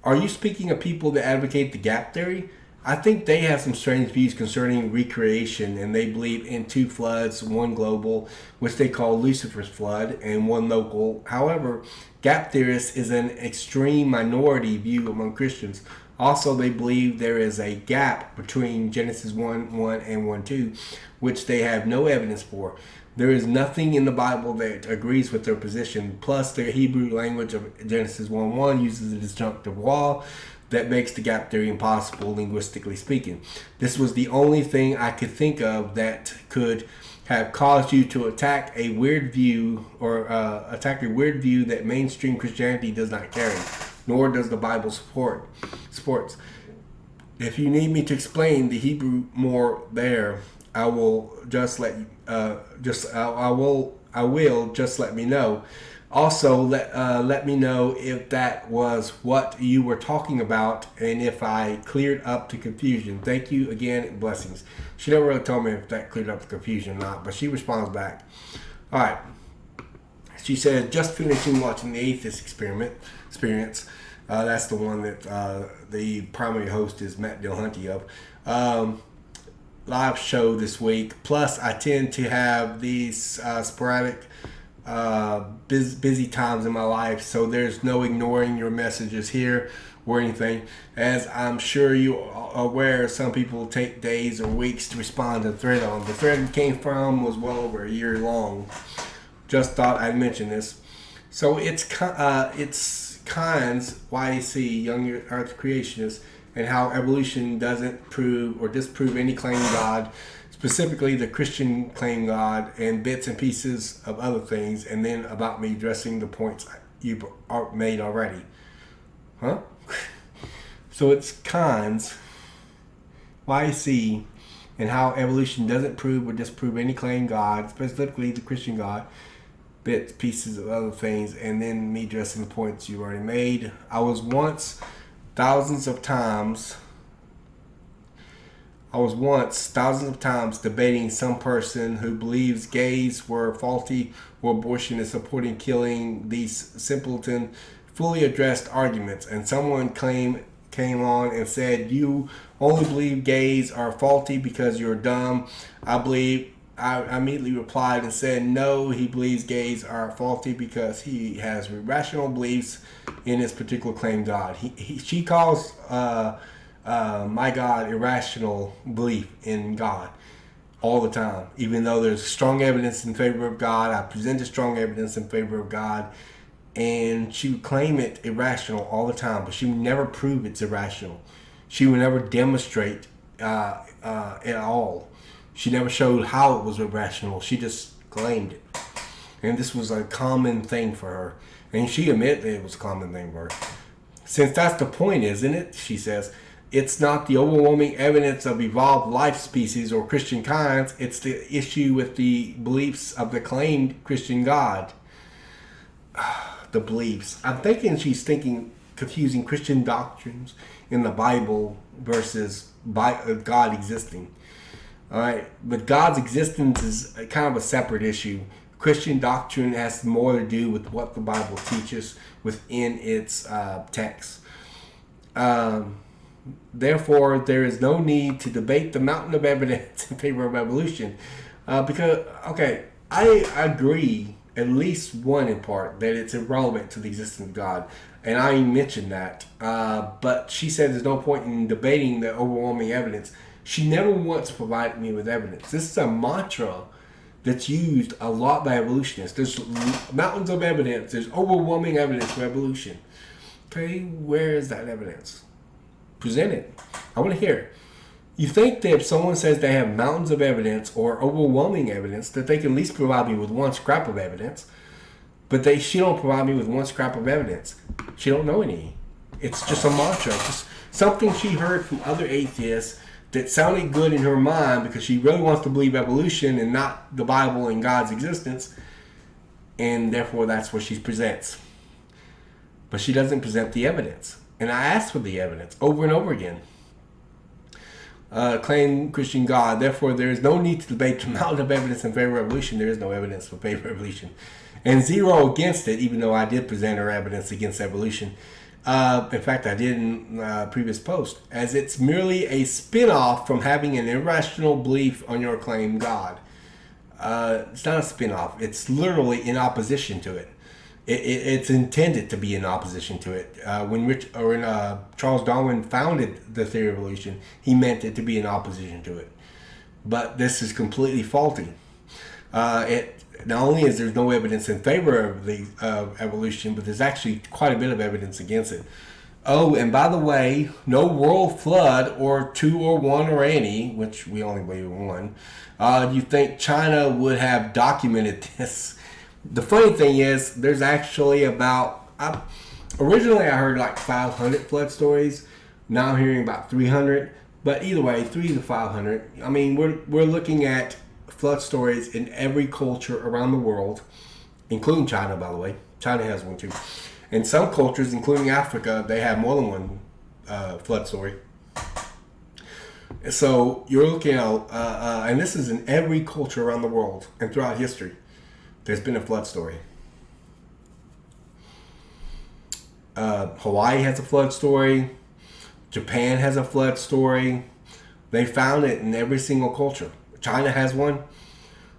Are you speaking of people that advocate the gap theory? I think they have some strange views concerning recreation, and they believe in two floods, one global, which they call Lucifer's flood, and one local. However, gap theorists is an extreme minority view among Christians. Also, they believe there is a gap between Genesis 1:1 and 1:2, which they have no evidence for. There is nothing in the Bible that agrees with their position. Plus, the Hebrew language of Genesis 1:1 uses a disjunctive law that makes the gap theory impossible, linguistically speaking. This was the only thing I could think of that could have caused you to attack a weird view that mainstream Christianity does not carry, nor does the Bible supports. If you need me to explain the Hebrew more there, I will just let me know. Also, let me know if that was what you were talking about and if I cleared up the confusion. Thank you again. Blessings. She never really told me if that cleared up the confusion or not, but she responds back. All right. She said, just finishing watching the Atheist experience. That's the one that the primary host is Matt Dillahunty of. Live show this week. Plus, I tend to have these sporadic busy times in my life, so there's no ignoring your messages here or anything. As I'm sure you are aware, some people take days or weeks to respond to the thread on. The thread it came from was well over a year long. Just thought I'd mention this. So it's Kinds, YAC, Young Earth Creationists, and how evolution doesn't prove or disprove any claim to God, specifically the Christian claim God, and bits and pieces of other things, and then about me addressing the points you've made already. Huh? So it's Kinds, YAC, and how evolution doesn't prove or disprove any claim God, specifically the Christian God, bits, pieces of other things, and then me addressing the points you already made. I was once thousands of times debating some person who believes gays were faulty or abortion is supporting killing these simpleton, fully addressed arguments, and someone came on and said, you only believe gays are faulty because you're dumb. I immediately replied and said, no, he believes gays are faulty because he has irrational beliefs in his particular claim God. She calls my God irrational belief in God all the time. Even though there's strong evidence in favor of God, I presented strong evidence in favor of God, and she would claim it irrational all the time, but she would never prove it's irrational. She would never demonstrate at all. She never showed how it was irrational. She just claimed it. And this was a common thing for her. And she admitted it was a common thing for her. Since that's the point, isn't it? She says, it's not the overwhelming evidence of evolved life species or Christian kinds. It's the issue with the beliefs of the claimed Christian God. The beliefs. I'm thinking she's confusing Christian doctrines in the Bible versus God existing. All right, but God's existence is kind of a separate issue. Christian doctrine has more to do with what the Bible teaches within its text. Therefore, there is no need to debate the mountain of evidence in favor of evolution. Because, okay, I agree, at least one in part, that it's irrelevant to the existence of God. And I mentioned that. But she said there's no point in debating the overwhelming evidence. She never once provided me with evidence. This is a mantra that's used a lot by evolutionists. There's mountains of evidence. There's overwhelming evidence for evolution. Okay, where is that evidence? Present it. I want to hear it. You think that if someone says they have mountains of evidence or overwhelming evidence, that they can at least provide me with one scrap of evidence, but she don't provide me with one scrap of evidence. She don't know any. It's just a mantra. It's just something she heard from other atheists that sounded good in her mind because she really wants to believe evolution and not the Bible and God's existence, and therefore that's what she presents. But she doesn't present the evidence. And I asked for the evidence over and over again. Claim Christian God. Therefore, there is no need to debate the mountain of evidence in favor of evolution. There is no evidence for favor of evolution. And zero against it, even though I did present her evidence against evolution. In fact, I did in a previous post. As it's merely a spin-off from having an irrational belief on your claim God. It's not a spin-off. It's literally in opposition to it. It's intended to be in opposition to it. When Charles Darwin founded the theory of evolution, he meant it to be in opposition to it. But this is completely faulty. Not only is there no evidence in favor of evolution, but there's actually quite a bit of evidence against it. Oh, and by the way, no world flood or 2 or 1 or any, which we only believe in one. You think China would have documented this? The funny thing is, there's actually originally I heard like 500 flood stories. Now I'm hearing about 300. But either way, 300 to 500. I mean, we're looking at flood stories in every culture around the world, including China, by the way. China has one too. In some cultures, including Africa, they have more than one flood story. So you're looking at, and this is in every culture around the world and throughout history. There's been a flood story. Hawaii has a flood story. Japan has a flood story. They found it in every single culture. China has one.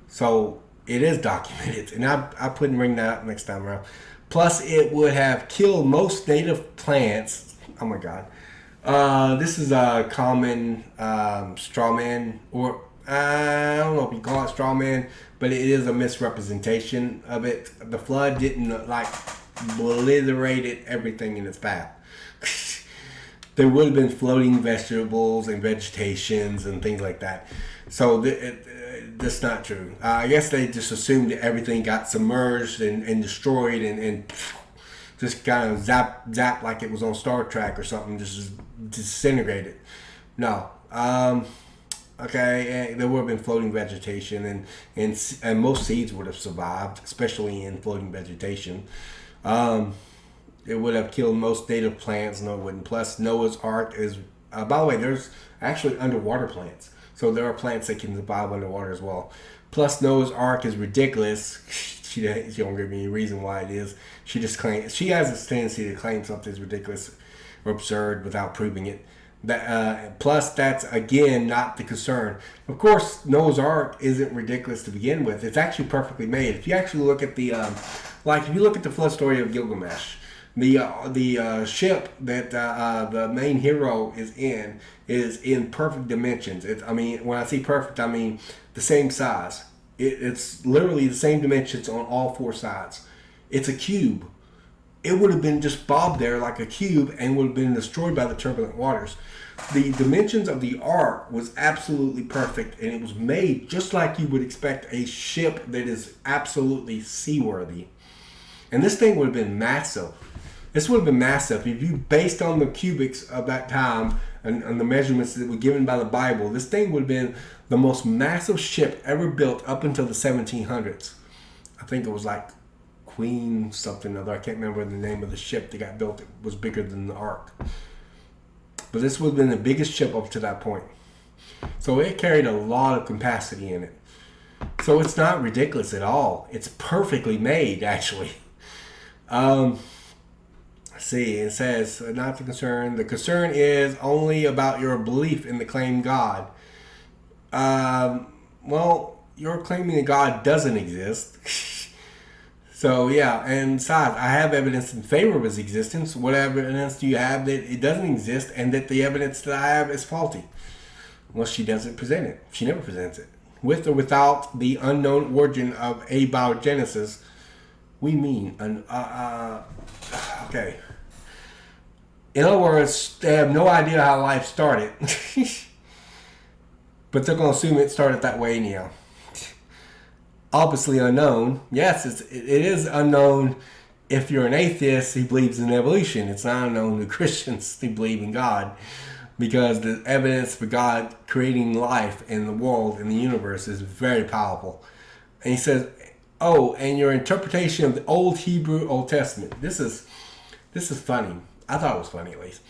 So it is documented. And I couldn't bring that up next time around. Plus, it would have killed most native plants. Oh my God. This is a common straw man, or I don't know if you call it straw man, but it is a misrepresentation of it. The flood didn't obliterated everything in its path. There would have been floating vegetables and vegetations and things like that. So that's not true. I guess they just assumed that everything got submerged and destroyed and just kind of zap like it was on Star Trek or something, just disintegrated. No. Okay, there would have been floating vegetation, and most seeds would have survived, especially in floating vegetation. It would have killed most native plants. No, it wouldn't. Plus, Noah's Ark is, by the way, there's actually underwater plants. So there are plants that can survive underwater as well. Plus, Noah's Ark is ridiculous. She don't give me any reason why it is. She just claims, she has a tendency to claim something is ridiculous or absurd without proving it. Plus, that's again not the concern. Of course, Noah's Ark isn't ridiculous to begin with. It's actually perfectly made. If you actually look at the, if you look at the flood story of Gilgamesh, the ship that the main hero is in perfect dimensions. When I say perfect, I mean the same size. It's literally the same dimensions on all 4 sides. It's a cube. It would have been just bobbed there like a cube and would have been destroyed by the turbulent waters. The dimensions of the ark was absolutely perfect, and it was made just like you would expect a ship that is absolutely seaworthy. And this thing would have been massive. This would have been massive. If you, based on the cubics of that time and the measurements that were given by the Bible, this thing would have been the most massive ship ever built up until the 1700s. I think it was like Queen something or other. I can't remember the name of the ship that got built. It was bigger than the Ark. But this would have been the biggest ship up to that point. So it carried a lot of capacity in it. So it's not ridiculous at all. It's perfectly made, actually. See, it says, not the concern. The concern is only about your belief in the claim God. Well, you're claiming that God doesn't exist. So, yeah, and besides, I have evidence in favor of his existence. What evidence do you have that it doesn't exist and that the evidence that I have is faulty? Well, she doesn't present it. She never presents it. With or without the unknown origin of abiogenesis, we mean okay. In other words, they have no idea how life started, but they're going to assume it started that way anyhow. Obviously unknown. Yes, it is unknown if you're an atheist who believes in evolution. It's not unknown to Christians who believe in God, because the evidence for God creating life in the world, in the universe, is very powerful. And he says, oh, and your interpretation of the Old Hebrew Old Testament. This is funny. I thought it was funny, at least.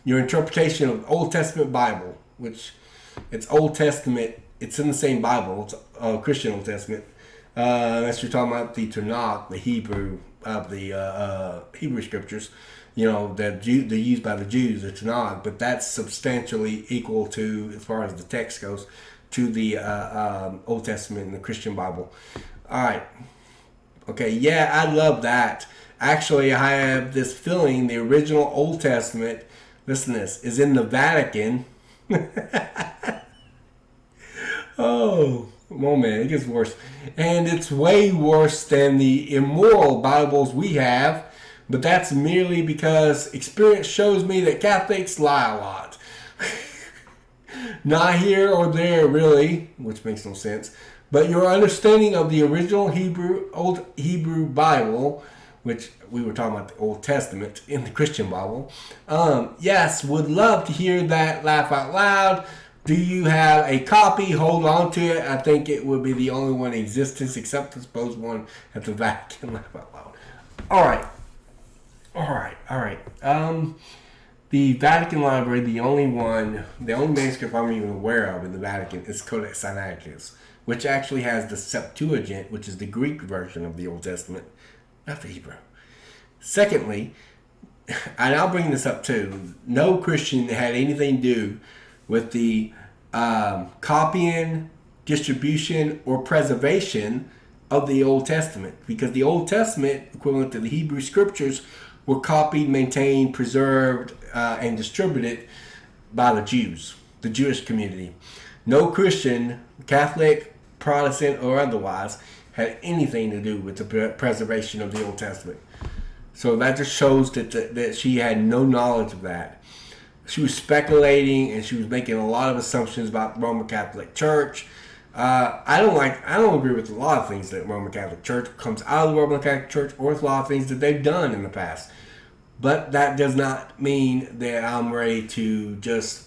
Your interpretation of the Old Testament Bible, which it's Old Testament, it's in the same Bible, it's Christian Old Testament. Unless you're talking about the Tanakh, the Hebrew of the Hebrew scriptures, that they're used by the Jews, the Tanakh, but that's substantially equal to, as far as the text goes, to the Old Testament and the Christian Bible. All right. Okay, yeah, I love that. Actually, I have this feeling the original Old Testament, listen to this, is in the Vatican. Oh man, it gets worse. And it's way worse than the immoral Bibles we have, but that's merely because experience shows me that Catholics lie a lot. Not here or there, really, which makes no sense. But your understanding of the original Old Hebrew Bible, which we were talking about the Old Testament in the Christian Bible, yes, would love to hear that laugh out loud. Do you have a copy? Hold on to it. I think it would be the only one in existence, except I suppose one at the Vatican. Laugh out loud. All right. The Vatican Library, the only manuscript I'm even aware of in the Vatican is Codex Sinaiticus, which actually has the Septuagint, which is the Greek version of the Old Testament, not the Hebrew. Secondly, and I'll bring this up too, no Christian had anything to do with the copying, distribution, or preservation of the Old Testament, because the Old Testament, equivalent to the Hebrew scriptures, were copied, maintained, preserved, and distributed by the Jews, the Jewish community. No Christian, Catholic, Protestant, or otherwise, had anything to do with the preservation of the Old Testament. So that just shows that she had no knowledge of that. She was speculating, and she was making a lot of assumptions about the Roman Catholic Church. I don't agree with a lot of things that the Roman Catholic Church comes out of the Roman Catholic Church, or with a lot of things that they've done in the past. But that does not mean that I'm ready to just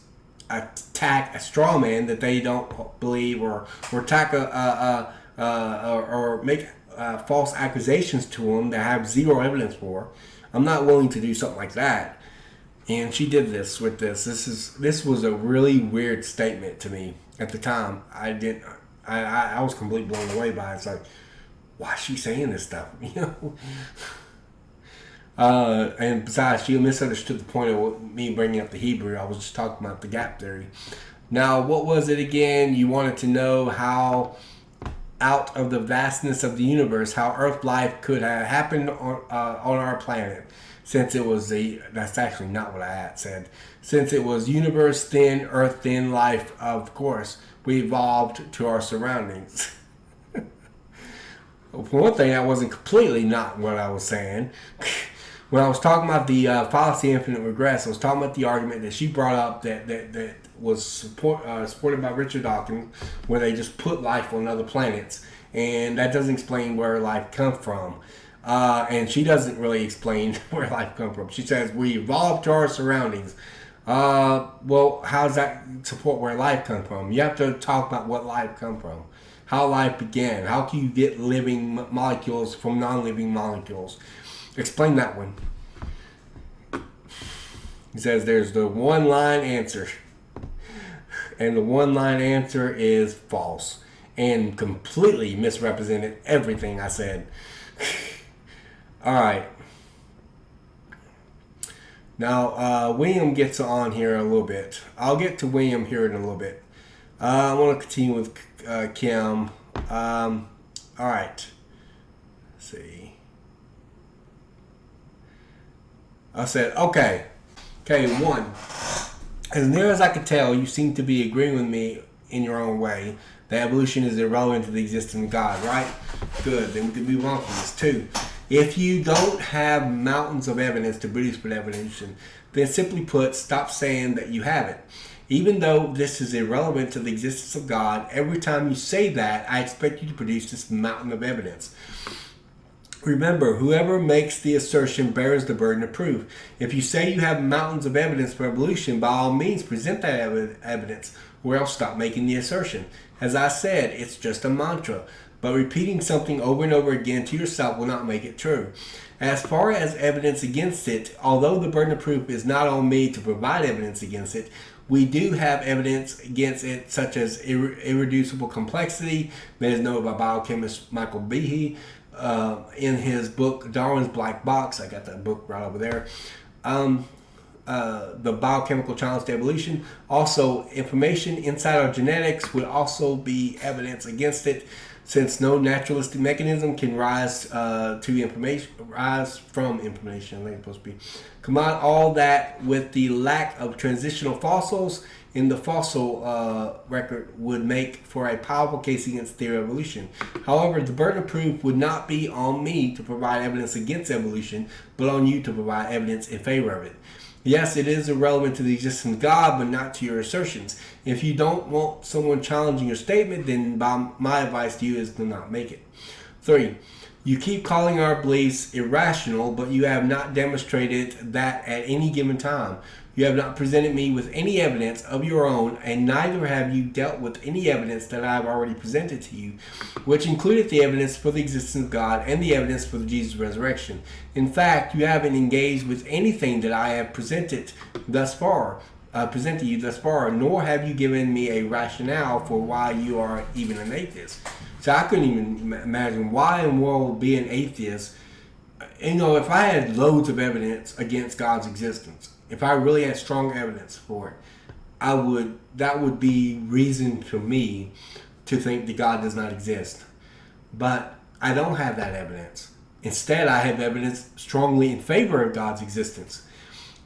attack a straw man that they don't believe, or attack or make false accusations to them that have zero evidence for. I'm not willing to do something like that. And she did this with this. This was a really weird statement to me at the time. I was completely blown away by it. It's like, why is she saying this stuff? And besides, she misunderstood the point of me bringing up the Hebrew. I was just talking about the gap theory. Now, what was it again? You wanted to know how, out of the vastness of the universe, how Earth life could have happened on our planet. Since it was that's actually not what I had said. Since it was universe thin, Earth thin life, of course, we evolved to our surroundings. For one thing, that wasn't completely not what I was saying. When I was talking about the fallacy of infinite regress, I was talking about the argument that she brought up that was supported by Richard Dawkins, where they just put life on other planets, and that doesn't explain where life comes from. And she doesn't really explain where life comes from. She says we evolved to our surroundings. Well, how does that support where life comes from? You have to talk about what life comes from, how life began. How can you get living molecules from non-living molecules? Explain that one. He says there's the one-line answer. And the one-line answer is false. And completely misrepresented everything I said. Alright. Now, William gets on here a little bit. I'll get to William here in a little bit. I want to continue with Kim. Alright. Let's see. I said, okay, one. As near as I can tell, you seem to be agreeing with me in your own way that evolution is irrelevant to the existence of God, right? Good. Then we can move on from this too. If you don't have mountains of evidence to produce for evolution, then simply put, stop saying that you have it. Even though this is irrelevant to the existence of God, every time you say that, I expect you to produce this mountain of evidence. Remember, whoever makes the assertion bears the burden of proof. If you say you have mountains of evidence for evolution, by all means present that evidence, or else stop making the assertion. As I said, it's just a mantra, but repeating something over and over again to yourself will not make it true. As far as evidence against it, although the burden of proof is not on me to provide evidence against it, we do have evidence against it, such as irreducible complexity, made as known by biochemist Michael Behe in his book Darwin's Black Box. I got that book right over there. The biochemical challenge to evolution. Also, information inside our genetics would also be evidence against it, since no naturalistic mechanism can rise from information. I think it's supposed to be. Combine all that with the lack of transitional fossils in the fossil record would make for a powerful case against theory of evolution. However, the burden of proof would not be on me to provide evidence against evolution, but on you to provide evidence in favor of it. Yes, it is irrelevant to the existence of God, but not to your assertions. If you don't want someone challenging your statement, then my advice to you is to not make it. 3. You keep calling our beliefs irrational, but you have not demonstrated that at any given time. You have not presented me with any evidence of your own, and neither have you dealt with any evidence that I have already presented to you, which included the evidence for the existence of God and the evidence for the Jesus resurrection. In fact, you haven't engaged with anything that I have presented you thus far, nor have you given me a rationale for why you are even an atheist. So I couldn't even imagine why in the world be an atheist. If I had loads of evidence against God's existence, if I really had strong evidence for it, that would be reason for me to think that God does not exist. But I don't have that evidence. Instead, I have evidence strongly in favor of God's existence.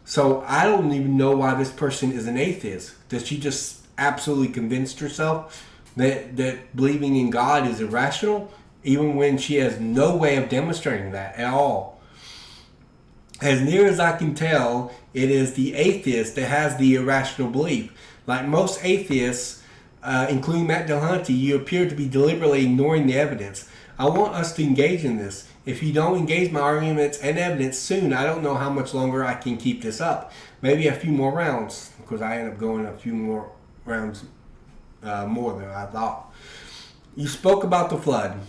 So I don't even know why this person is an atheist. Does she just absolutely convinced herself that believing in God is irrational, even when she has no way of demonstrating that at all? As near as I can tell, it is the atheist that has the irrational belief. Like most atheists, including Matt Dillahunty, you appear to be deliberately ignoring the evidence. I want us to engage in this. If you don't engage my arguments and evidence soon, I don't know how much longer I can keep this up. Maybe a few more rounds, because I end up going a few more rounds more than I thought. You spoke about the flood.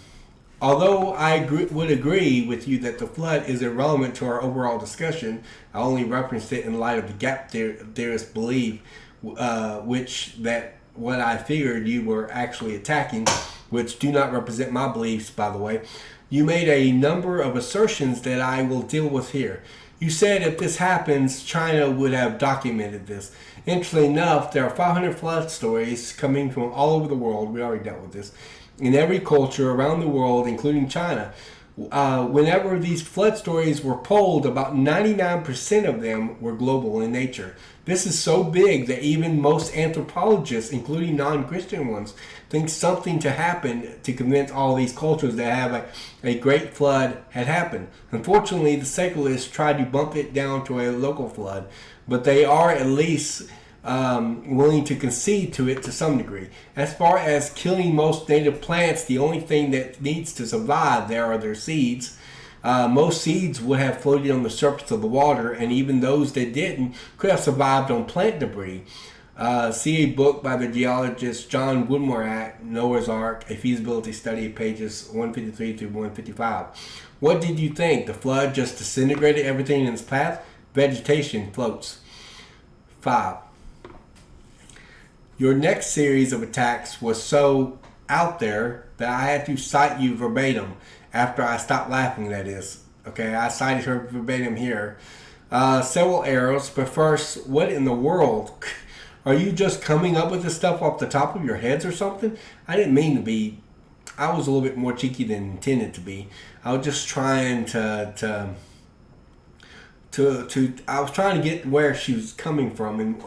Although I would agree with you that the flood is irrelevant to our overall discussion, I only referenced it in light of the gap theorist belief, what I figured you were actually attacking, which do not represent my beliefs, by the way. You made a number of assertions that I will deal with here. You said if this happens, China would have documented this. Interestingly enough, there are 500 flood stories coming from all over the world. We already dealt with this. In every culture around the world, including China. Whenever these flood stories were polled, about 99% of them were global in nature. This is so big that even most anthropologists, including non-Christian ones, think something to happen to convince all these cultures that have a great flood had happened. Unfortunately, the secularists tried to bump it down to a local flood, but they are at least willing to concede to it to some degree. As far as killing most native plants, the only thing that needs to survive there are their seeds. Most seeds would have floated on the surface of the water, and even those that didn't could have survived on plant debris. See a book by the geologist John Woodmorak, Noah's Ark, a feasibility study, pages 153 through 155. What did you think? The flood just disintegrated everything in its path? Vegetation floats. 5. Your next series of attacks was so out there that I had to cite you verbatim after I stopped laughing, that is. Okay, I cited her verbatim here. Several errors, but first, what in the world? Are you just coming up with this stuff off the top of your heads or something? I didn't mean to be. I was a little bit more cheeky than intended to be. I was just trying to I was trying to get where she was coming from and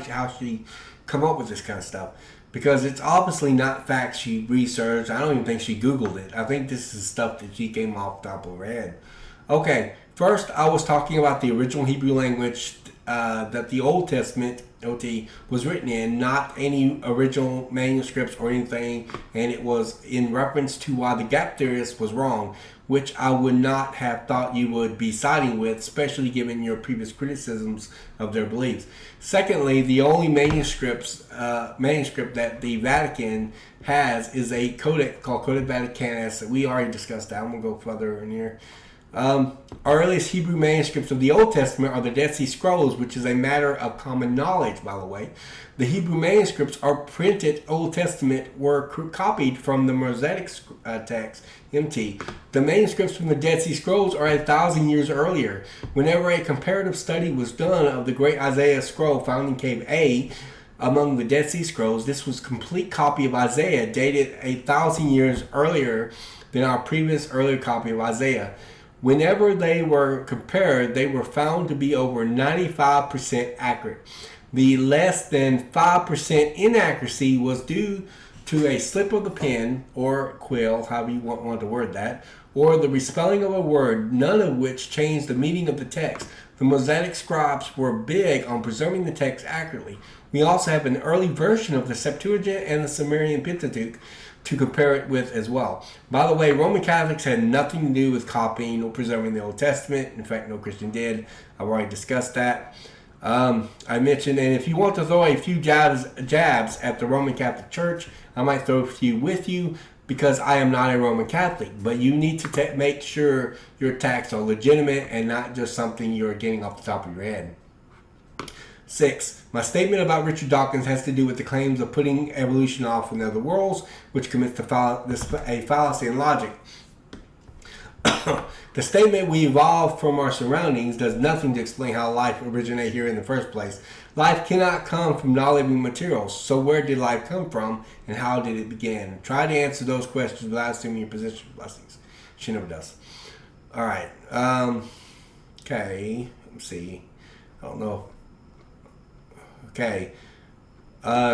how she come up with this kind of stuff. Because it's obviously not facts she researched. I don't even think she Googled it. I think this is stuff that she came off the top of her head. Okay, first I was talking about the original Hebrew language that the Old Testament, OT, was written in, not any original manuscripts or anything, and it was in reference to why the gap theorist was wrong, which I would not have thought you would be siding with, especially given your previous criticisms of their beliefs. Secondly, the only manuscript that the Vatican has is a codex called Codex Vaticanus. We already discussed that. I'm going to go further in here. Earliest Hebrew manuscripts of the Old Testament are the Dead Sea Scrolls, which is a matter of common knowledge, by the way. The Hebrew manuscripts are printed Old Testament were copied from the Mosaic text, MT. The manuscripts from the Dead Sea Scrolls are 1,000 years earlier. Whenever a comparative study was done of the great Isaiah scroll found in Cave A among the Dead Sea Scrolls, this was a complete copy of Isaiah, dated 1,000 years earlier than our previous earlier copy of Isaiah. Whenever they were compared, they were found to be over 95% accurate. The less than 5% inaccuracy was due to a slip of the pen or quill, however you want to word that, or the respelling of a word, none of which changed the meaning of the text. The Mosaic scribes were big on preserving the text accurately. We also have an early version of the Septuagint and the Sumerian Pentateuch to compare it with as well. By the way, Roman Catholics had nothing to do with copying or preserving the Old Testament. In fact, no Christian did. I've already discussed that. I mentioned, and if you want to throw a few jabs at the Roman Catholic Church, I might throw a few with you because I am not a Roman Catholic. But you need to make sure your attacks are legitimate and not just something you're getting off the top of your head. 6. My statement about Richard Dawkins has to do with the claims of putting evolution off in other worlds, which commits a fallacy in logic. The statement we evolved from our surroundings does nothing to explain how life originated here in the first place. Life cannot come from non-living materials. So where did life come from and how did it begin? Try to answer those questions without assuming your position. Blessings. She never does. All right. Okay. Let's see. I don't know. Okay.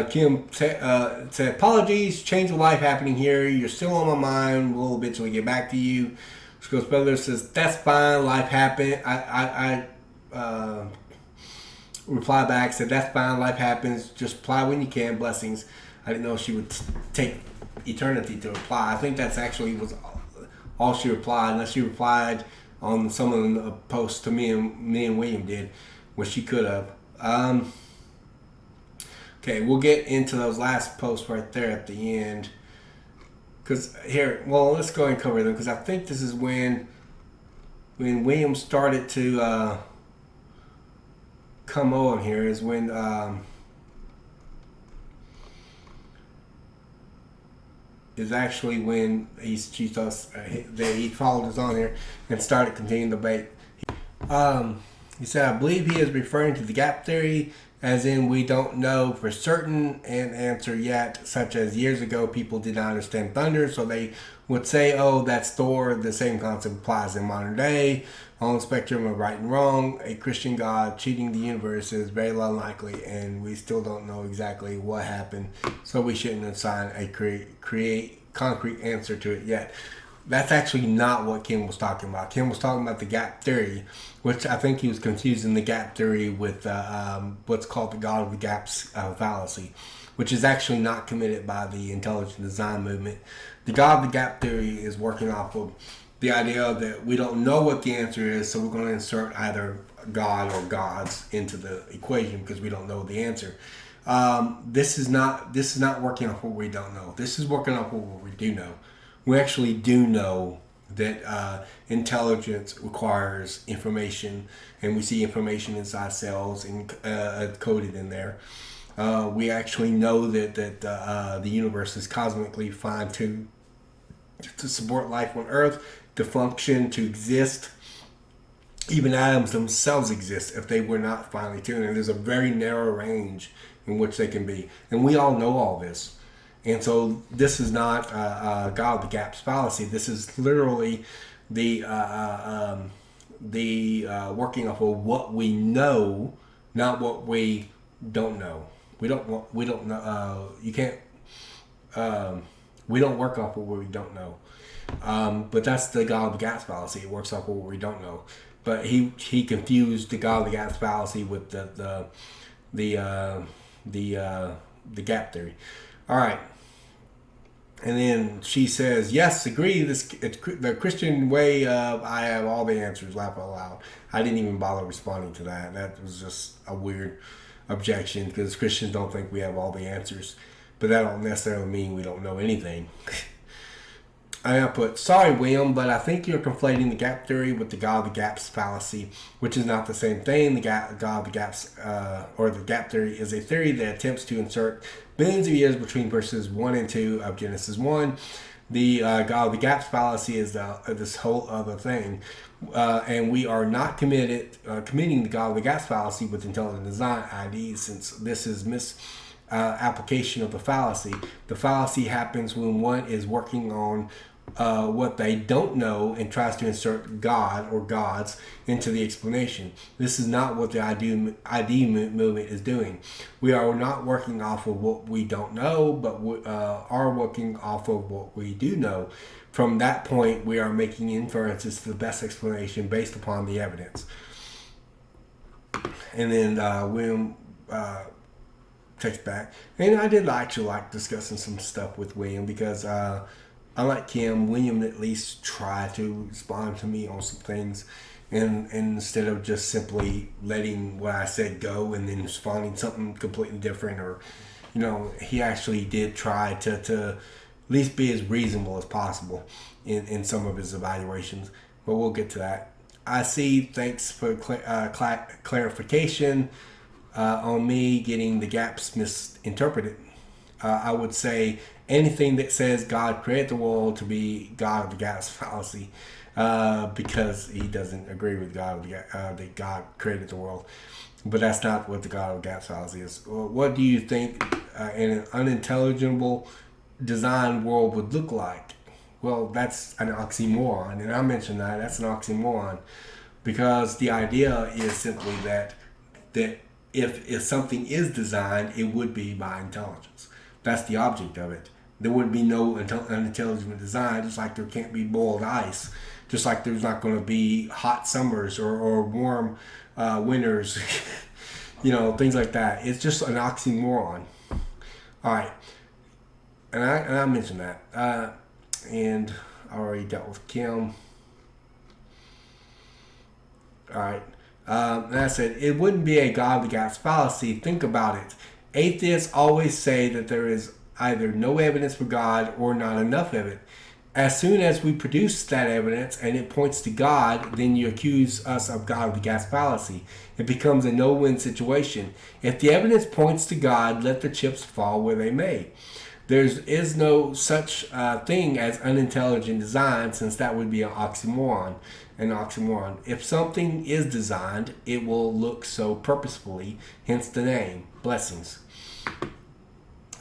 Kim said, apologies, change of life happening here. You're still on my mind. We'll eventually get back to you. School Speller says, that's fine, life happened. I reply back, said, that's fine, life happens. Just reply when you can, blessings. I didn't know she would take eternity to reply. I think that's actually was all she replied, unless she replied on some of the posts to me and William did, which she could have. Okay, we'll get into those last posts right there at the end. Because here, well, let's go ahead and cover them. Because I think this is when William started to come on here. Is when is actually when he followed us on here and started continuing the debate. He said, I believe he is referring to the gap theory, as in we don't know for certain an answer yet, such as years ago people did not understand thunder, so they would say, oh, that's Thor. The same concept applies in modern day. On the spectrum of right and wrong, a Christian God cheating the universe is very unlikely, and we still don't know exactly what happened, so we shouldn't assign a create concrete answer to it yet. That's actually not what Kim was talking about. Kim was talking about the gap theory, which I think he was confusing the gap theory with what's called the God of the Gaps fallacy, which is actually not committed by the intelligent design movement. The God of the Gap theory is working off of the idea that we don't know what the answer is, so we're going to insert either God or gods into the equation because we don't know the answer. This is not working off what we don't know. This is working off what we do know. We actually do know that intelligence requires information, and we see information inside cells and coded in there. We actually know that the universe is cosmically fine-tuned to support life on Earth, to function, to exist. Even atoms themselves exist if they were not finely tuned, and there's a very narrow range in which they can be. And we all know all this. And so this is not God of the Gaps fallacy. This is literally the the working off of what we know, not what we don't know. We don't know. You can't. We don't work off of what we don't know. But that's the God of the gaps fallacy. It works off of what we don't know. But he confused the God of the gaps fallacy with the gap theory. All right. And then she says, yes, agree. The Christian way of I have all the answers, laugh out loud. I didn't even bother responding to that. That was just a weird objection because Christians don't think we have all the answers. But that don't necessarily mean we don't know anything. I put, sorry, William, but I think you're conflating the gap theory with the God of the gaps fallacy, which is not the same thing. The God of the gaps, or the gap theory, is a theory that attempts to insert billions of years between verses 1 and 2 of Genesis 1. The God of the gaps fallacy is this whole other thing. And we are not committing the God of the gaps fallacy with intelligent design ID, since this is application of the fallacy. The fallacy happens when one is working on what they don't know and tries to insert God or gods into the explanation. This is not what the ID movement is doing. We are not working off of what we don't know, but we are working off of what we do know. From that point, we are making inferences to the best explanation based upon the evidence. And then William text back, and I did actually like discussing some stuff with William because unlike him, William at least tried to respond to me on some things, and instead of just simply letting what I said go and then responding something completely different, or he actually did try to at least be as reasonable as possible in some of his evaluations. But we'll get to that. I see. Thanks for clarification. On me getting the gaps misinterpreted. I would say anything that says God created the world to be God of the gaps fallacy, because he doesn't agree with God that God created the world. But that's not what the God of the gaps fallacy is. What do you think in an unintelligible design world would look like? Well, that's an oxymoron, and I mentioned that's an oxymoron because the idea is simply that if something is designed, it would be by intelligence. That's the object of it. There would be no unintelligent design, just like there can't be boiled ice, just like there's not going to be hot summers or warm winters, things like that. It's just an oxymoron. All right, and I mentioned that, and I already dealt with Kim. All right. And I said, it wouldn't be a God of the gaps fallacy. Think about it. Atheists always say that there is either no evidence for God or not enough of it. As soon as we produce that evidence and it points to God, then you accuse us of God of the gaps fallacy. It becomes a no-win situation. If the evidence points to God, let the chips fall where they may. There is no such thing as unintelligent design, since that would be an oxymoron. If something is designed, it will look so purposefully, hence the name. Blessings.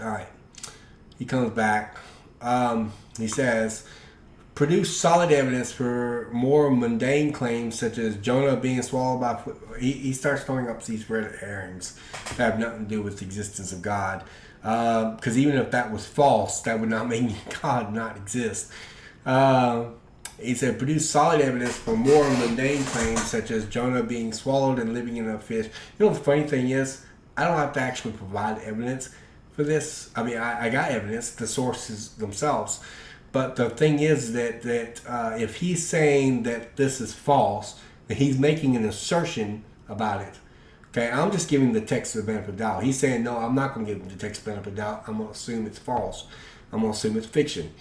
All right. He comes back. He says, produce solid evidence for more mundane claims such as Jonah being swallowed by... He starts throwing up these red herrings that have nothing to do with the existence of God. Because even if that was false, that would not make God not exist. He said, produce solid evidence for more mundane claims such as Jonah being swallowed and living in a fish. The funny thing is, I don't have to actually provide evidence for this. I mean, I got evidence, the sources themselves. But the thing is that if he's saying that this is false, then he's making an assertion about it. Okay, I'm just giving the text the benefit of the doubt. He's saying, no, I'm not going to give him the text the benefit of the doubt. I'm going to assume it's false. I'm going to assume it's fiction.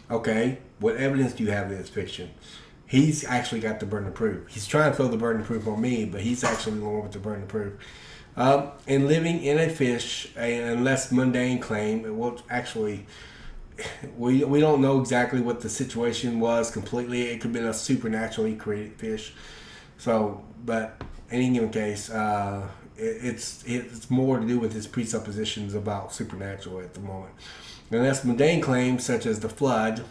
Okay, what evidence do you have that it's fiction? He's actually got the burden of proof. He's trying to throw the burden of proof on me, but he's actually the one with the burden of proof. And living in a fish, a less mundane claim, well, actually, we don't know exactly what the situation was completely. It could have been a supernaturally created fish. So, but in any given case, it's more to do with his presuppositions about supernatural at the moment. And less mundane claims such as the flood,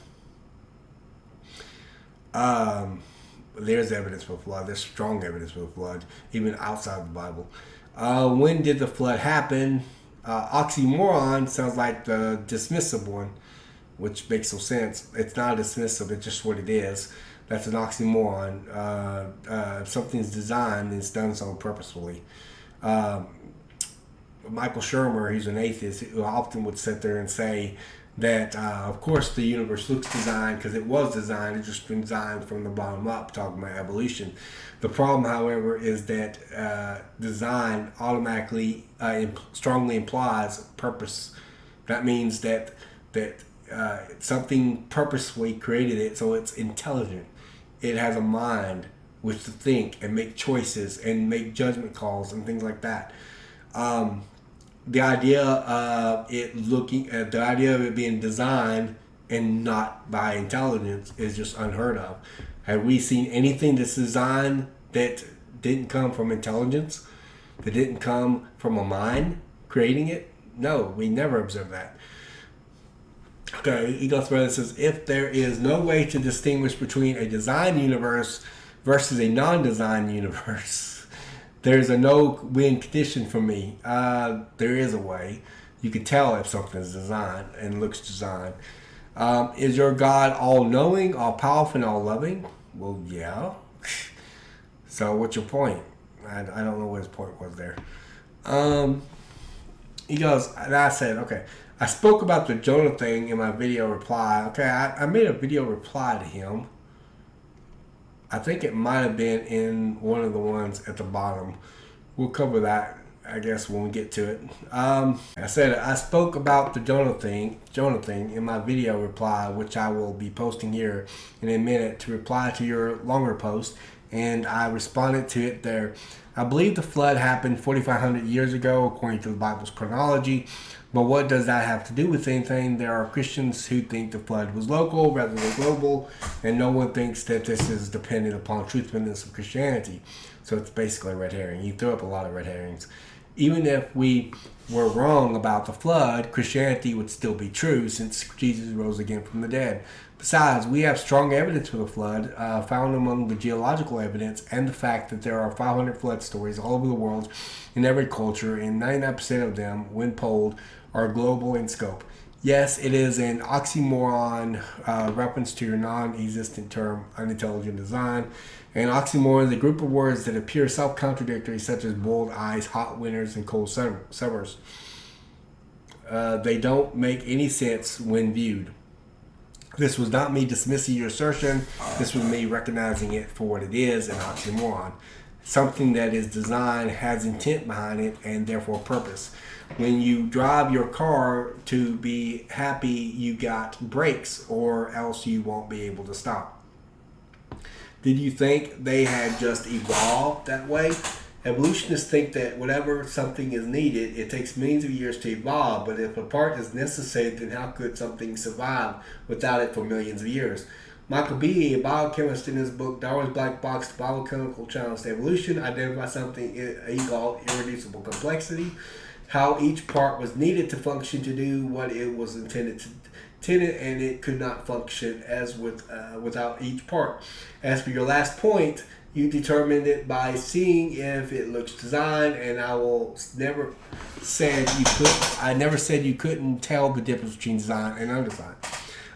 there's evidence for the flood. There's strong evidence for the flood, even outside the Bible. When did the flood happen? Oxymoron sounds like the dismissive one, which makes no sense. It's not dismissive, it's just what it is. That's an oxymoron. If something's designed, it's done so purposefully. Michael Shermer, he's an atheist, who often would sit there and say that, of course, the universe looks designed because it was designed. It's just been designed from the bottom up, talking about evolution. The problem, however, is that design automatically strongly implies purpose. That means that something purposefully created it, so it's intelligent. It has a mind which to think and make choices and make judgment calls and things like that. The idea of it being designed and not by intelligence is just unheard of. Have we seen anything that's designed that didn't come from intelligence, that didn't come from a mind creating it? No, we never observed that. Okay, he goes further and says, if there is no way to distinguish between a designed universe versus a non-designed universe, there's a no-win condition for me. There is a way. You can tell if something's designed and looks designed. Is your God all-knowing, all-powerful, and all-loving? Well, yeah. So what's your point? I don't know what his point was there. He goes, and I said, okay, I spoke about the Jonah thing in my video reply. Okay, I made a video reply to him. I think it might have been in one of the ones at the bottom. We'll cover that, I guess, when we get to it. I said I spoke about the Jonah thing in my video reply, which I will be posting here in a minute to reply to your longer post, and I responded to it there. I believe the flood happened 4,500 years ago, according to the Bible's chronology. But what does that have to do with anything? There are Christians who think the flood was local rather than global, and no one thinks that this is dependent upon truthfulness of Christianity. So it's basically a red herring. You throw up a lot of red herrings. Even if we were wrong about the flood, Christianity would still be true since Jesus rose again from the dead. Besides, we have strong evidence for the flood, found among the geological evidence and the fact that there are 500 flood stories all over the world in every culture, and 99% of them, when polled, are global in scope. Yes, it is an oxymoron, reference to your non-existent term, unintelligent design. And oxymoron is a group of words that appear self-contradictory, such as boiled ice, hot winters, and cold summers. They don't make any sense when viewed. This was not me dismissing your assertion. This was me recognizing it for what it is, an oxymoron. Something that is designed, has intent behind it, and therefore purpose. When you drive your car to be happy, you got brakes, or else you won't be able to stop. Did you think they had just evolved that way? Evolutionists think that whenever something is needed, it takes millions of years to evolve, but if a part is necessary, then how could something survive without it for millions of years? Michael B., a biochemist, in his book Darwin's Black Box, The Biochemical Challenge to Evolution, identified something he called irreducible complexity, how each part was needed to function to do what it was intended to, and it could not function as without each part. As for your last point, you determined it by seeing if it looks designed, and I never said you couldn't tell the difference between design and undesigned.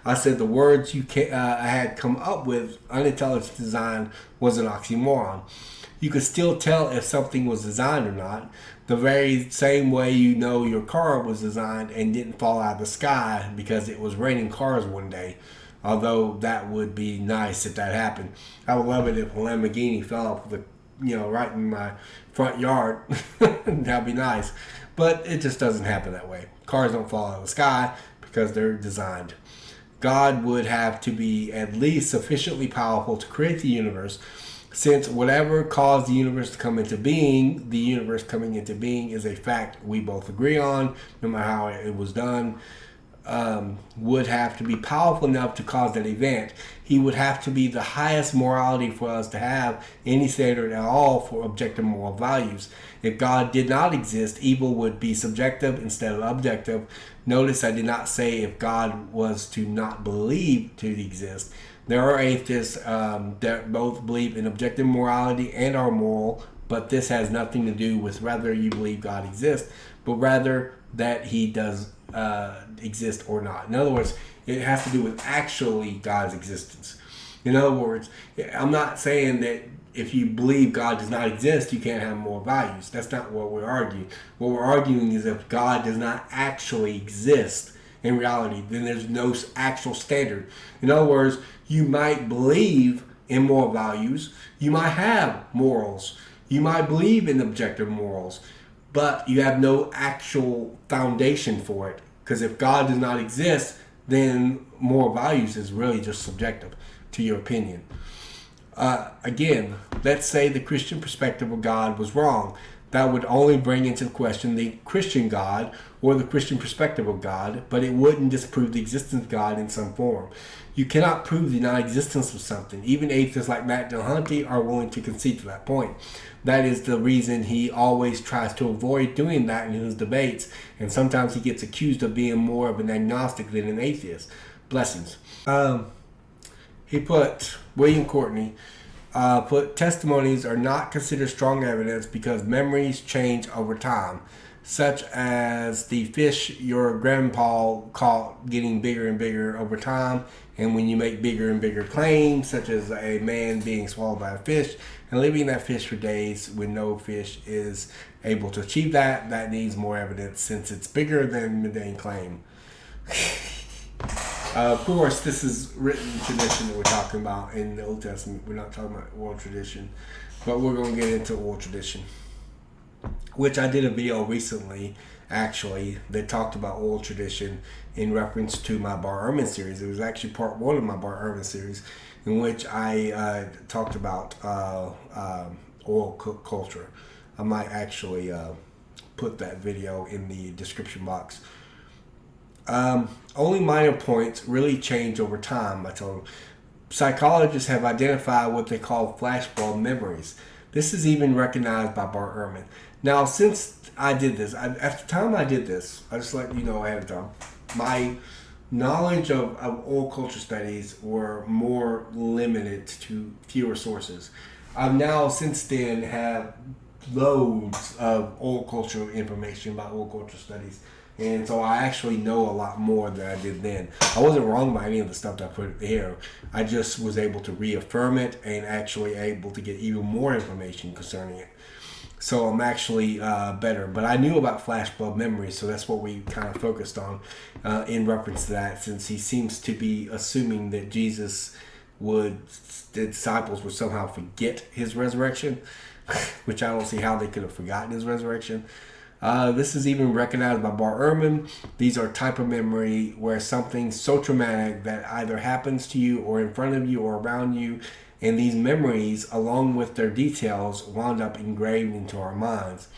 I said the words I had come up with, unintelligent design, was an oxymoron. You could still tell if something was designed or not, the very same way you know your car was designed and didn't fall out of the sky because it was raining cars one day. Although that would be nice if that happened. I would love it if a Lamborghini fell off right in my front yard. That'd be nice. But it just doesn't happen that way. Cars don't fall out of the sky because they're designed. God would have to be at least sufficiently powerful to create the universe, since whatever caused the universe to come into being, the universe coming into being is a fact we both agree on, no matter how it was done. Would have to be powerful enough to cause that event. He would have to be the highest morality for us to have any standard at all for objective moral values. If God did not exist, evil would be subjective instead of objective. Notice I did not say if God was to not believe to exist. There are atheists that both believe in objective morality and are moral, but this has nothing to do with whether you believe God exists, but rather that he does exist or not. In other words, it has to do with actually God's existence. In other words, I'm not saying that if you believe God does not exist, you can't have moral values. That's not what we're arguing. What we're arguing is if God does not actually exist in reality, then there's no actual standard. In other words, you might believe in moral values, you might have morals, you might believe in objective morals, but you have no actual foundation for it. Because if God does not exist, then moral values is really just subjective to your opinion. Again, let's say the Christian perspective of God was wrong. That would only bring into question the Christian God or the Christian perspective of God, but it wouldn't disprove the existence of God in some form. You cannot prove the non-existence of something. Even atheists like Matt Dillahunty are willing to concede to that point. That is the reason he always tries to avoid doing that in his debates, and sometimes he gets accused of being more of an agnostic than an atheist. Blessings. He put, William Courtney, put testimonies are not considered strong evidence because memories change over time, such as the fish your grandpa caught getting bigger and bigger over time, and when you make bigger and bigger claims, such as a man being swallowed by a fish and leaving that fish for days when no fish is able to achieve that, that needs more evidence since it's bigger than the main claim. Of course, this is written tradition that we're talking about in the Old Testament. We're not talking about oral tradition, but we're going to get into oral tradition, which I did a video recently, actually, that talked about oral tradition in reference to my Bar Ehrman series. It was actually part one of my Bar Ehrman series, in which I talked about oral culture. I might actually put that video in the description box. Only minor points really change over time, I told him. Psychologists have identified what they call flashbulb memories. This is even recognized by Bart Ehrman. Now, since I did this, at the time I did this, I just let you know ahead of time, my knowledge of oral culture studies were more limited to fewer sources. I've now, since then, have loads of oral culture information about oral culture studies. And so I actually know a lot more than I did then. I wasn't wrong by any of the stuff that I put here. I just was able to reaffirm it and actually able to get even more information concerning it. So I'm actually better. But I knew about flashbulb memories, so that's what we kind of focused on in reference to that, since he seems to be assuming that the disciples would somehow forget his resurrection, which I don't see how they could have forgotten his resurrection. This is even recognized by Bart Ehrman. These are type of memory where something so traumatic that either happens to you or in front of you or around you, and these memories, along with their details, wound up engraved into our minds.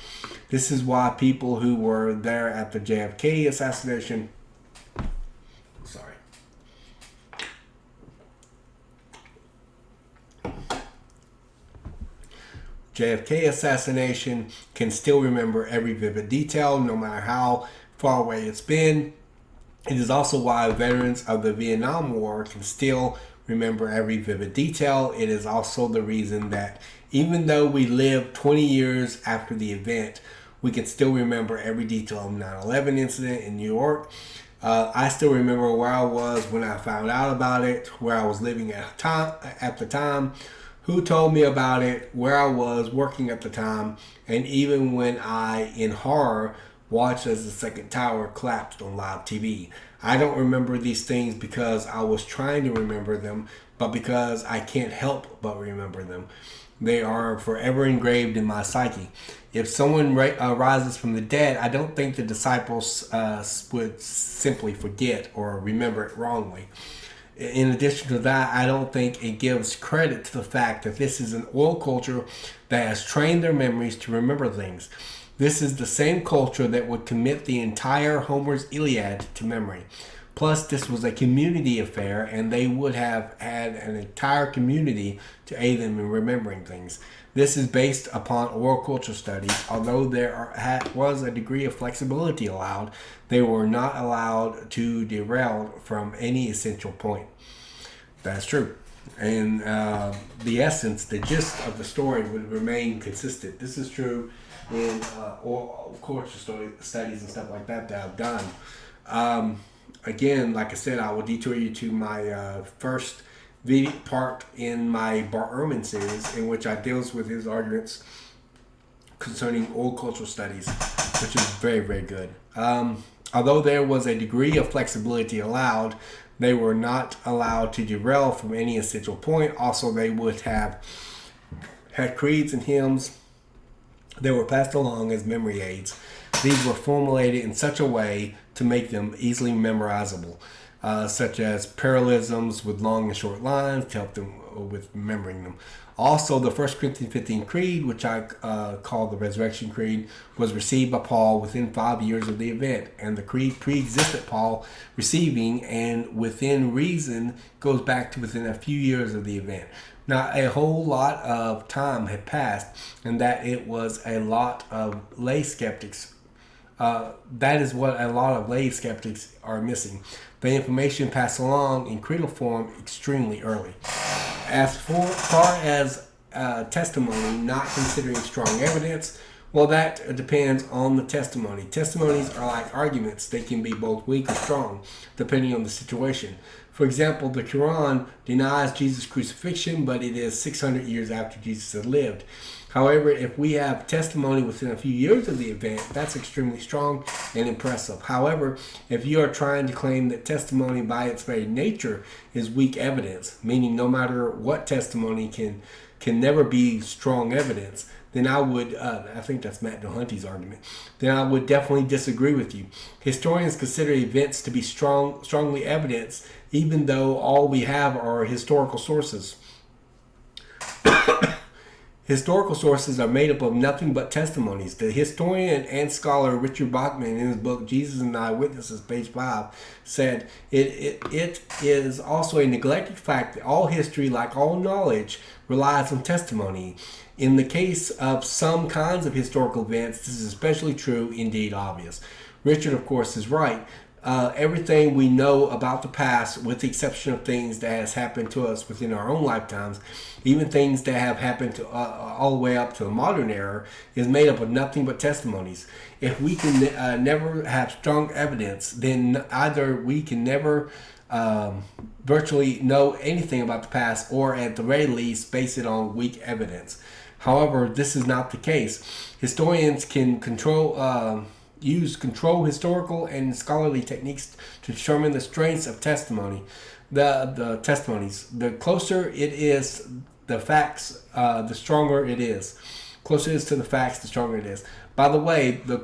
This is why people who were there at the JFK assassination, JFK assassination can still remember every vivid detail, no matter how far away it's been. It is also why veterans of the Vietnam War can still remember every vivid detail. It is also the reason that even though we live 20 years after the event, we can still remember every detail of the 9/11 incident in New York. I still remember where I was when I found out about it, where I was living at the time, who told me about it, where I was working at the time, and even when I, in horror, watched as the second tower collapsed on live TV. I don't remember these things because I was trying to remember them, but because I can't help but remember them. They are forever engraved in my psyche. If someone rises from the dead, I don't think the disciples would simply forget or remember it wrongly. In addition to that, I don't think it gives credit to the fact that this is an oral culture that has trained their memories to remember things. This is the same culture that would commit the entire Homer's Iliad to memory. Plus, this was a community affair, and they would have had an entire community to aid them in remembering things. This is based upon oral culture studies. Although there was a degree of flexibility allowed, they were not allowed to derail from any essential point. That's true. And the essence, the gist of the story would remain consistent. This is true in all cultural studies and stuff like that I've done. Again, like I said, I will detour you to my first video part in my Bart Ehrman series, in which I deals with his arguments concerning old cultural studies, which is very, very good. Although there was a degree of flexibility allowed, they were not allowed to derail from any essential point. Also, they would have had creeds and hymns that were passed along as memory aids. These were formulated in such a way to make them easily memorizable, such as parallelisms with long and short lines to help them with remembering them. Also, the 1 Corinthians 15 Creed, which I call the Resurrection Creed, was received by Paul within 5 years of the event. And the creed pre-existed Paul receiving, and within reason goes back to within a few years of the event. Not a whole lot of time had passed, and that it was a lot of lay skeptics. That is what a lot of lay skeptics are missing. The information passed along in creedal form extremely early. As far as testimony, not considering strong evidence, well, that depends on the testimony. Testimonies are like arguments. They can be both weak or strong, depending on the situation. For example, the Quran denies Jesus' crucifixion, but it is 600 years after Jesus had lived. However, if we have testimony within a few years of the event, that's extremely strong and impressive. However, if you are trying to claim that testimony by its very nature is weak evidence, meaning no matter what testimony can never be strong evidence, then I would, I think that's Matt Dillahunty's argument, then I would definitely disagree with you. Historians consider events to be strongly evidenced, even though all we have are historical sources. Historical sources are made up of nothing but testimonies. The historian and scholar Richard Bachman, in his book Jesus and Eyewitnesses, page 5, said, It is also a neglected fact that all history, like all knowledge, relies on testimony. In the case of some kinds of historical events, this is especially true, indeed obvious. Richard, of course, is right. Everything we know about the past, with the exception of things that has happened to us within our own lifetimes, even things that have happened to all the way up to the modern era, is made up of nothing but testimonies. If we can never have strong evidence, then either we can never virtually know anything about the past, or at the very least base it on weak evidence. However, this is not the case. Historians can use historical and scholarly techniques to determine the strengths of testimony. The testimonies. The closer it is the facts, the stronger it is. Closer it is to the facts, the stronger it is. By the way, the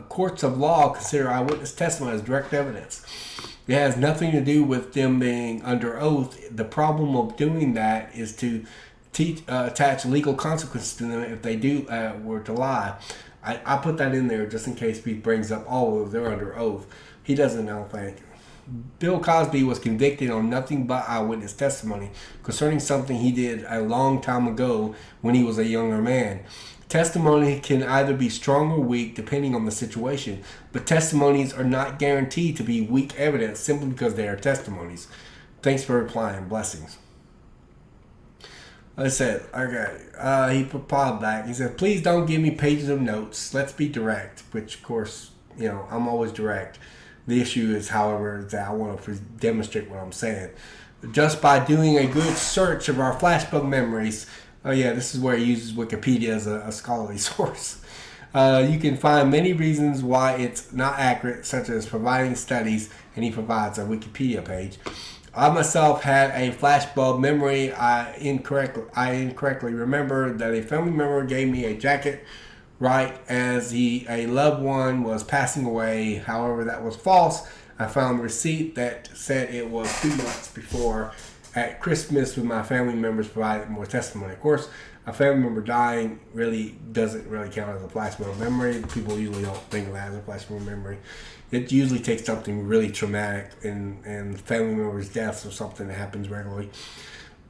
courts of law consider eyewitness testimony as direct evidence. It has nothing to do with them being under oath. The problem of doing that is to attach legal consequences to them if they do were to lie. I put that in there just in case he brings up, they're under oath. He doesn't know, thank you. Bill Cosby was convicted on nothing but eyewitness testimony concerning something he did a long time ago when he was a younger man. Testimony can either be strong or weak depending on the situation, but testimonies are not guaranteed to be weak evidence simply because they are testimonies. Thanks for replying. Blessings. I said, okay, he replied back. He said, please don't give me pages of notes. Let's be direct, which, of course, I'm always direct. The issue is, however, that I want to demonstrate what I'm saying. Just by doing a good search of our flashbulb memories, this is where he uses Wikipedia as a scholarly source. You can find many reasons why it's not accurate, such as providing studies, and he provides a Wikipedia page. I myself had a flashbulb memory. I incorrectly remember that a family member gave me a jacket right as a loved one was passing away. However, that was false. I found a receipt that said it was 2 months before at Christmas with my family members provided more testimony. Of course, a family member dying doesn't really count as a flashbulb memory. People usually don't think of that as a flashbulb memory. It usually takes something really traumatic and family members' deaths or something that happens regularly.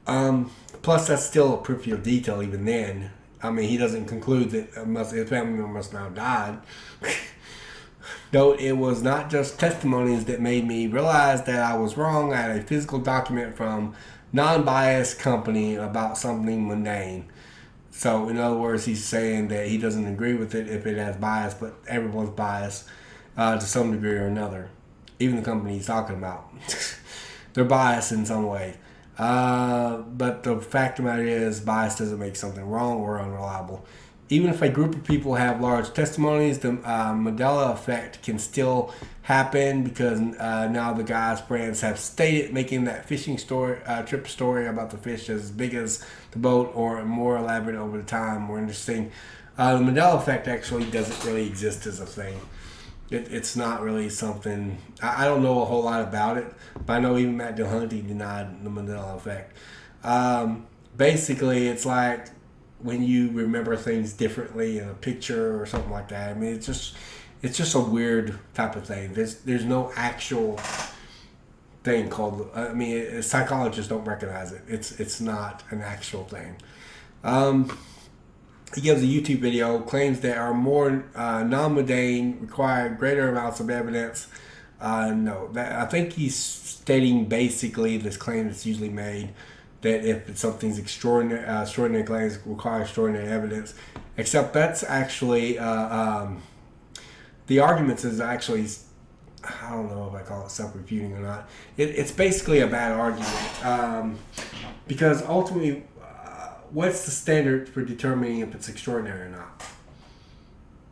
Plus, that's still a peripheral detail even then. I mean, he doesn't conclude that his family member must now have died. Though it was not just testimonies that made me realize that I was wrong. I had a physical document from non-biased company about something mundane. So, in other words, he's saying that he doesn't agree with it if it has bias, but everyone's biased to some degree or another. Even the company he's talking about, they're biased in some way. But the fact of the matter is, bias doesn't make something wrong or unreliable. Even if a group of people have large testimonies, the Mandela effect can still happen because now the guy's friends have stated making that fishing trip story about the fish as big as the boat or more elaborate over the time, more interesting. The Mandela effect actually doesn't really exist as a thing. It's not really something. I don't know a whole lot about it, but I know even Matt Dillahunty denied the Mandela effect. Basically, it's like when you remember things differently in a picture or something like that. I mean, it's just a weird type of thing. There's no actual thing called. I mean, psychologists don't recognize it. It's not an actual thing. He gives a YouTube video, claims there are more non-mundane, require greater amounts of evidence. No, I think he's stating basically this claim that's usually made that if something's extraordinary claims require extraordinary evidence. Except that's actually the arguments is actually, I don't know if I call it self-refuting or not. It's basically a bad argument because ultimately, what's the standard for determining if it's extraordinary or not?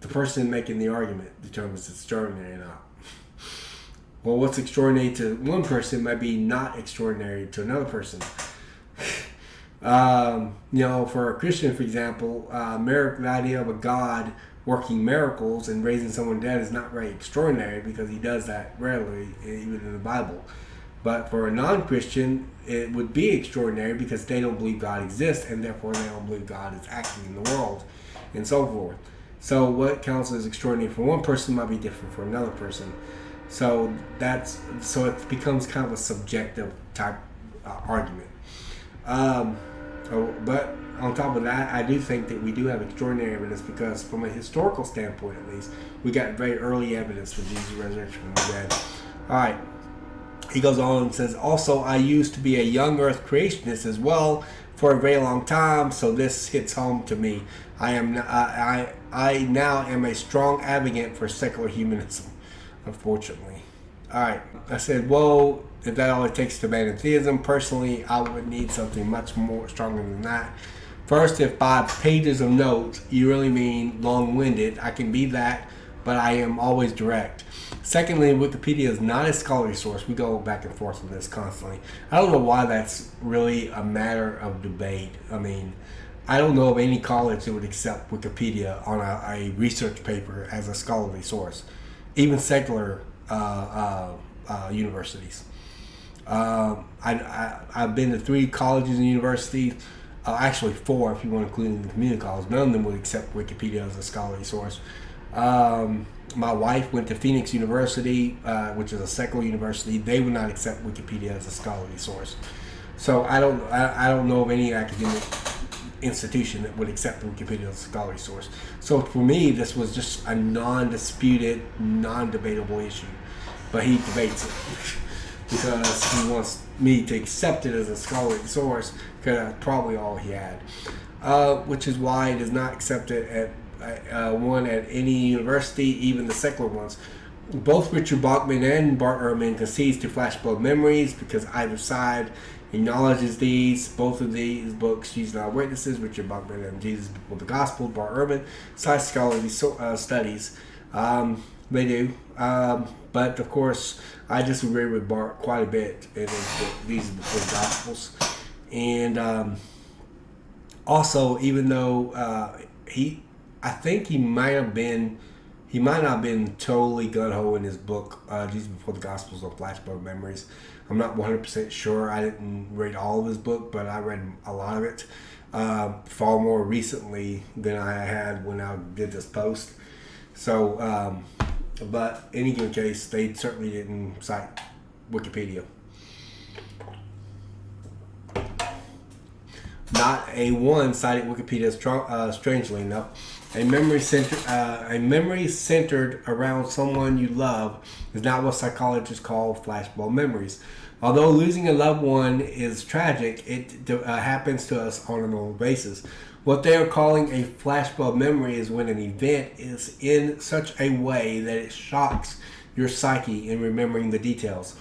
The person making the argument determines if it's extraordinary or not. Well, what's extraordinary to one person might be not extraordinary to another person. For a Christian, for example, the idea of a God working miracles and raising someone dead is not very extraordinary because he does that rarely, even in the Bible. But for a non-Christian, it would be extraordinary because they don't believe God exists and therefore they don't believe God is acting in the world and so forth. So what counts as extraordinary for one person might be different for another person. So it becomes kind of a subjective type argument. But on top of that, I do think that we do have extraordinary evidence because from a historical standpoint at least, we got very early evidence for Jesus' resurrection from the dead. Alright. He goes on and says, also, I used to be a young earth creationist as well for a very long time, so this hits home to me. I now am a strong advocate for secular humanism, unfortunately. Alright, I said, well, if that all it takes to ban atheism, personally, I would need something much more stronger than that. First, if 5 pages of notes you really mean long-winded, I can be that, but I am always direct. Secondly, Wikipedia is not a scholarly source. We go back and forth on this constantly. I don't know why that's really a matter of debate. I mean, I don't know of any college that would accept Wikipedia on a research paper as a scholarly source, even secular universities. I've been to 3 colleges and universities, actually 4 if you want to include the community college. None of them would accept Wikipedia as a scholarly source. My wife went to Phoenix University, which is a secular university. They would not accept Wikipedia as a scholarly source. So I don't know of any academic institution that would accept Wikipedia as a scholarly source. So for me, this was just a non-disputed, non-debatable issue. But he debates it because he wants me to accept it as a scholarly source because that's probably all he had. Which is why he does not accept it at one at any university, even the secular ones. Both Richard Bachman and Bart Ehrman concedes to flashbulb memories because either side acknowledges these. Both of these books use eyewitnesses. Richard Bachman and Jesus Before the Gospel. Bart Ehrman cites scholarly studies. They do. But of course, I disagree with Bart quite a bit in his book, Jesus Before the Gospels. And also, even though I think he might not have been totally gun-ho in his book, Jesus Before the Gospels or Flashbulb Memories. I'm not 100% sure. I didn't read all of his book, but I read a lot of it far more recently than I had when I did this post. So, but in any given case, they certainly didn't cite Wikipedia. Not a one cited Wikipedia, strangely enough. A memory centered around someone you love is not what psychologists call flashbulb memories. Although losing a loved one is tragic, it happens to us on a normal basis. What they are calling a flashbulb memory is when an event is in such a way that it shocks your psyche in remembering the details.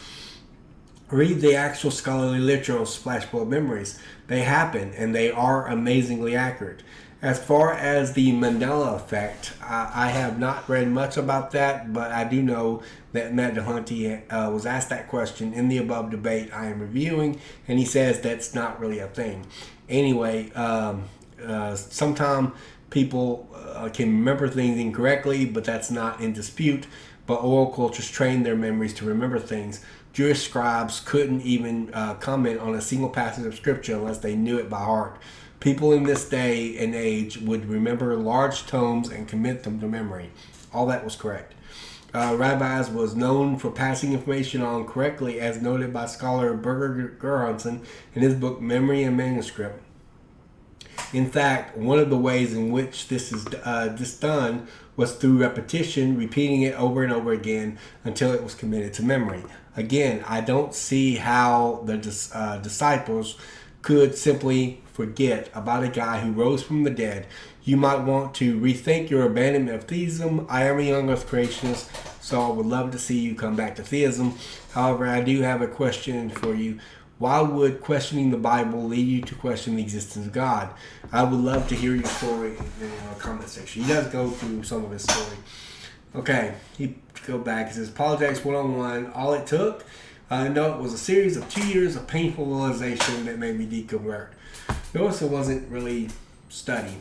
Read the actual scholarly literature on flashbulb memories. They happen, and they are amazingly accurate. As far as the Mandela effect, I have not read much about that, but I do know that Matt Dehunty was asked that question in the above debate I am reviewing, and he says that's not really a thing. Anyway, sometimes people can remember things incorrectly, but that's not in dispute. But oral cultures train their memories to remember things. Jewish scribes couldn't even comment on a single passage of scripture unless they knew it by heart. People in this day and age would remember large tomes and commit them to memory. All that was correct. Rabbis was known for passing information on correctly, as noted by scholar Birger Gerhardsen in his book Memory and Manuscript. In fact, one of the ways in which this is done was through repetition, repeating it over and over again until it was committed to memory. Again, I don't see how the disciples could simply forget about a guy who rose from the dead. You might want to rethink your abandonment of theism. I am a young earth creationist, so I would love to see you come back to theism. However, I do have a question for you. Why would questioning the Bible lead you to question the existence of God? I would love to hear your story in the comment section. He does go through some of his story. Okay, he go back. He says, Apologetics 101, all it took? No, it was a series of 2 years of painful realization that made me deconvert. Notice it wasn't really study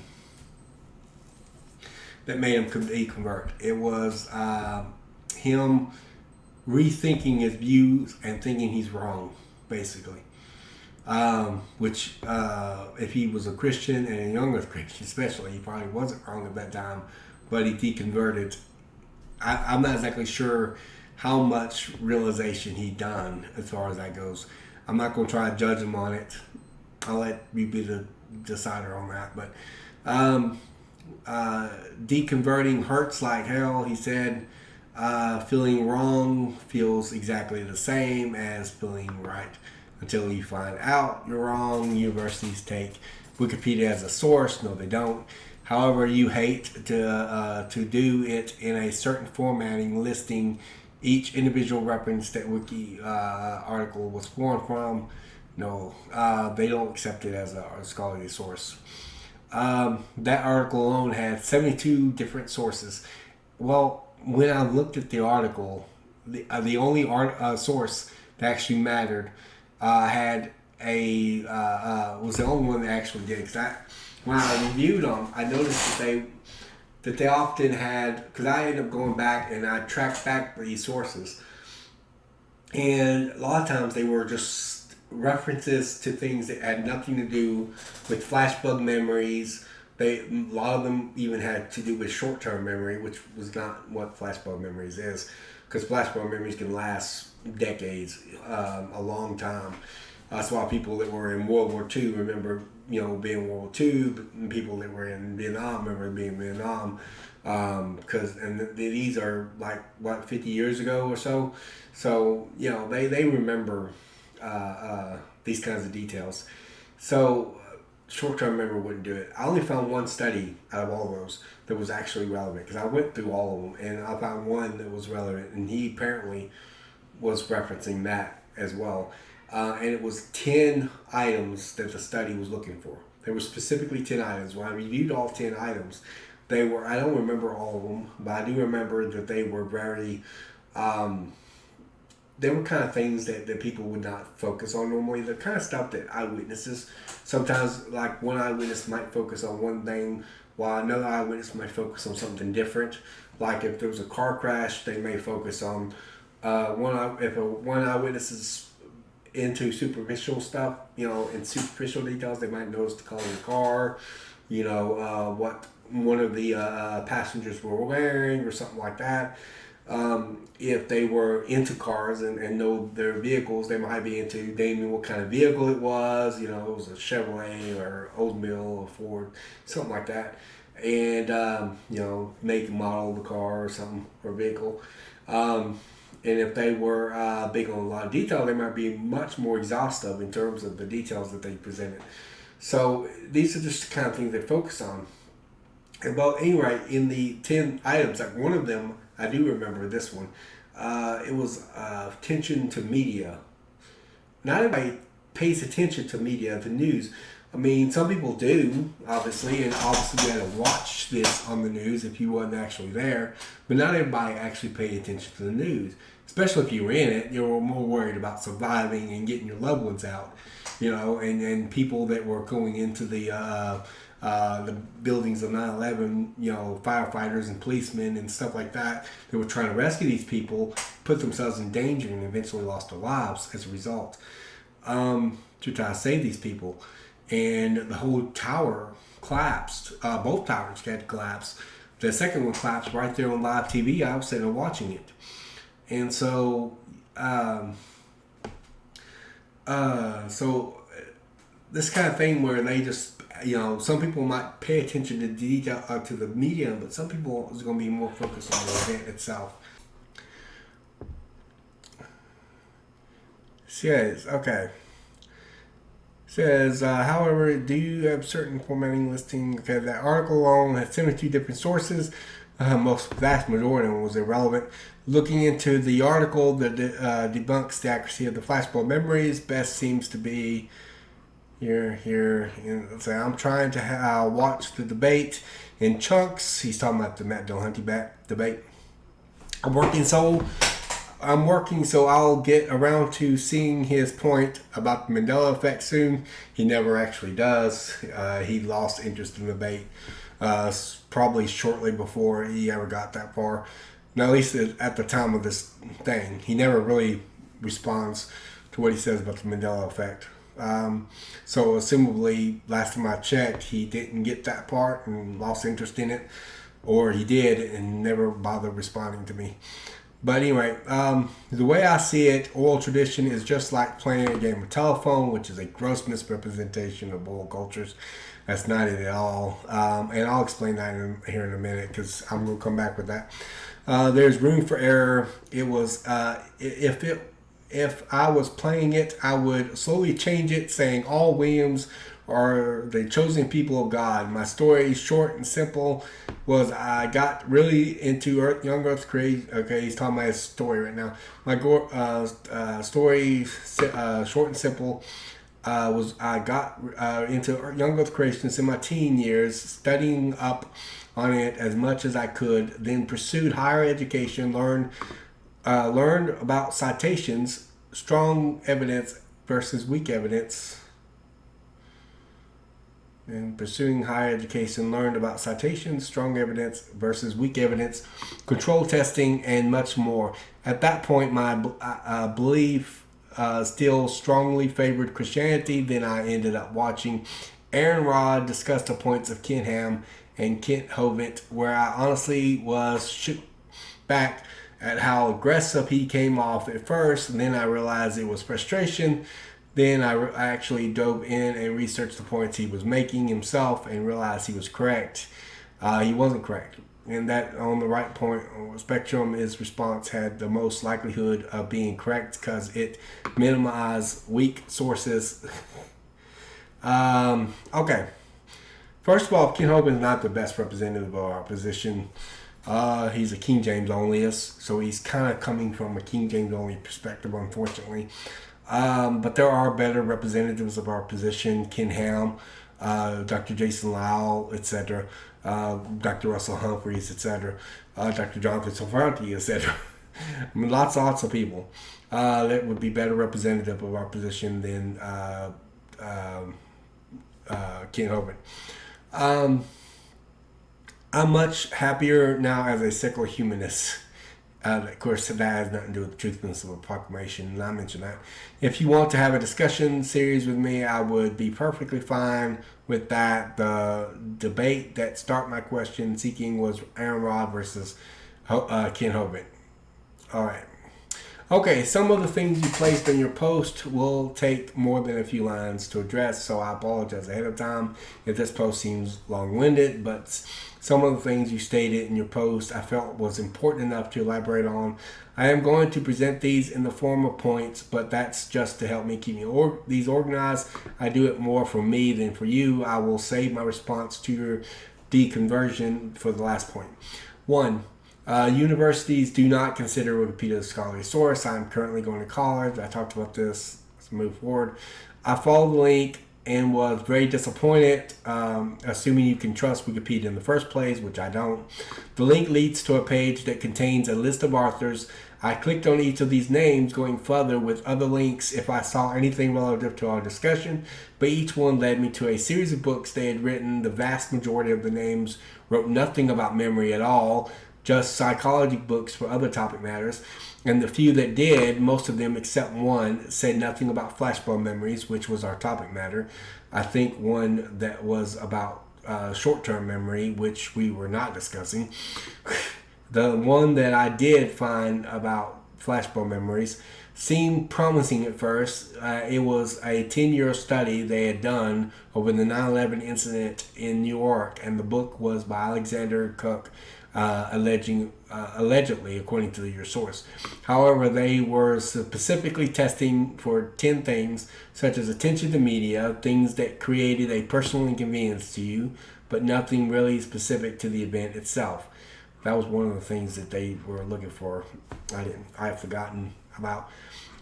that made him deconvert. It was him rethinking his views and thinking he's wrong, basically. Which, if he was a Christian and a younger Christian especially, he probably wasn't wrong at that time, but he deconverted. I'm not exactly sure how much realization he done as far as that goes. I'm not going to try to judge him on it. I'll let you be the decider on that. But deconverting hurts like hell. He said feeling wrong feels exactly the same as feeling right. Until you find out you're wrong, universities take Wikipedia as a source. No, they don't. However, you hate to do it in a certain formatting, listing each individual reference that wiki article was formed from. No, they don't accept it as a scholarly source. That article alone had 72 different sources. Well, when I looked at the article, the only source that actually mattered had was the only one that actually did. Because when I reviewed them, I noticed that they often had, because I ended up going back and I tracked back these sources, and a lot of times they were just references to things that had nothing to do with flashbulb memories. A lot of them even had to do with short-term memory, which was not what flashbulb memories is, because flashbulb memories can last decades, a long time. That's why people that were in World War II remember, being in World War II, but people that were in Vietnam remember being in Vietnam, because these are like 50 years ago or so. So they remember these kinds of details. So short-term memory wouldn't do it. I only found one study out of all those that was actually relevant, because I went through all of them and I found one that was relevant, and he apparently was referencing that as well. And it was 10 items that the study was looking for. There were specifically 10 items. When I reviewed all 10 items, I don't remember all of them, but I do remember that they were very, they were kind of things that people would not focus on normally. The kind of stuff that eyewitnesses, sometimes like one eyewitness might focus on one thing, while another eyewitness might focus on something different. Like if there was a car crash, they may focus on one eyewitness is into superficial stuff, in superficial details. They might notice the color of the car, what one of the passengers were wearing or something like that. If they were into cars and know their vehicles, they might be into naming what kind of vehicle it was. It was a Chevrolet or Oldsmobile or Ford, something like that. And, make and model of the car or something, or vehicle. And if they were big on a lot of detail, they might be much more exhaustive in terms of the details that they presented. So these are just the kind of things they focus on. But anyway, in the 10 items, like one of them, I do remember this one. It was attention to media. Not everybody pays attention to media, the news. I mean, some people do, obviously, and obviously you had to watch this on the news if you wasn't actually there. But not everybody actually paid attention to the news, especially if you were in it. You were more worried about surviving and getting your loved ones out, and people that were going into the buildings of 9/11, firefighters and policemen and stuff like that. They were trying to rescue these people, put themselves in danger, and eventually lost their lives as a result to try to save these people. And the whole tower collapsed. Both towers had collapsed. The second one collapsed right there on live TV. I was sitting there watching it. And so, this kind of thing where they just, some people might pay attention to detail to the media, but some people is going to be more focused on the event itself. Says, however, do you have certain formatting listing? Okay, that article alone has 72 different sources. Vast majority of them was irrelevant. Looking into the article that debunks the accuracy of the flashbulb memories, best seems to be here. So I'm trying to watch the debate in chunks. He's talking about the Matt Dillahunty debate. I'm working, so I'll get around to seeing his point about the Mandela effect soon. He never actually does. He lost interest in the debate probably shortly before he ever got that far. Now, at least at the time of this thing, he never really responds to what he says about the Mandela effect. So assumably, last time I checked, he didn't get that part and lost interest in it, or he did and never bothered responding to me. But anyway, the way I see it, oral tradition is just like playing a game of telephone, which is a gross misrepresentation of oral cultures. That's not it at all. And I'll explain that here in a minute because I'm going to come back with that. There's room for error. It was, if I was playing it, I would slowly change it, saying all Williams are the chosen people of God. My story, short and simple, was I got really into young Earth craze. Okay, he's talking about his story right now. My story, short and simple, was I got into young Earth creations in my teen years, studying up on it as much as I could, then pursued higher education, learned about citations, strong evidence versus weak evidence. And pursuing higher education, learned about citations, strong evidence versus weak evidence, control testing, and much more. At that point, my belief still strongly favored Christianity. Then I ended up watching Aaron Rod discuss the points of Ken Ham and Kent Hovind, where I honestly was shook back at how aggressive he came off at first, and then I realized it was frustration. Then I actually dove in and researched the points he was making himself and realized he was correct. He wasn't correct. And that on the right point on the spectrum, his response had the most likelihood of being correct because it minimized weak sources. Okay. First of all, Ken Hovind is not the best representative of our position. He's a King James onlyist, so he's kind of coming from a King James only perspective, unfortunately. But there are better representatives of our position: Ken Ham, Dr. Jason Lowell, etc., Dr. Russell Humphreys, etc., Dr. Jonathan Savarti, etc. I mean, lots of people that would be better representative of our position than Ken Hovind. I'm much happier now as a secular humanist. Of course, that has nothing to do with the truthfulness of a proclamation, and I mentioned that. If you want to have a discussion series with me, I would be perfectly fine with that. The debate that start my question seeking was Aaron Rod versus Ken Hovind. All right. Okay, some of the things you placed in your post will take more than a few lines to address, so I apologize ahead of time if this post seems long-winded, but Some of the things you stated in your post I felt was important enough to elaborate on. I am going to present these in the form of points, but that's just to help me keep these organized. I do it more for me than for you. I will save my response to your deconversion for the last point. 1. Universities do not consider Wikipedia a scholarly source. I'm currently going to college. I talked about this. Let's move forward. I followed the link and was very disappointed, assuming you can trust Wikipedia in the first place, which I don't. The link leads to a page that contains a list of authors. I clicked on each of these names, going further with other links if I saw anything relative to our discussion, but each one led me to a series of books they had written. The vast majority of the names wrote nothing about memory at all, just psychology books for other topic matters. And the few that did, most of them except one, said nothing about flashbulb memories, which was our topic matter. I think one that was about short-term memory, which we were not discussing. The one that I did find about flashbulb memories seemed promising at first. It was a 10-year study they had done over the 9/11 incident in New York, and the book was by Alexander Cook, allegedly, according to your source. However, they were specifically testing for 10 things, such as attention to media, things that created a personal inconvenience to you, but nothing really specific to the event itself. That was one of the things that they were looking for. I have forgotten about.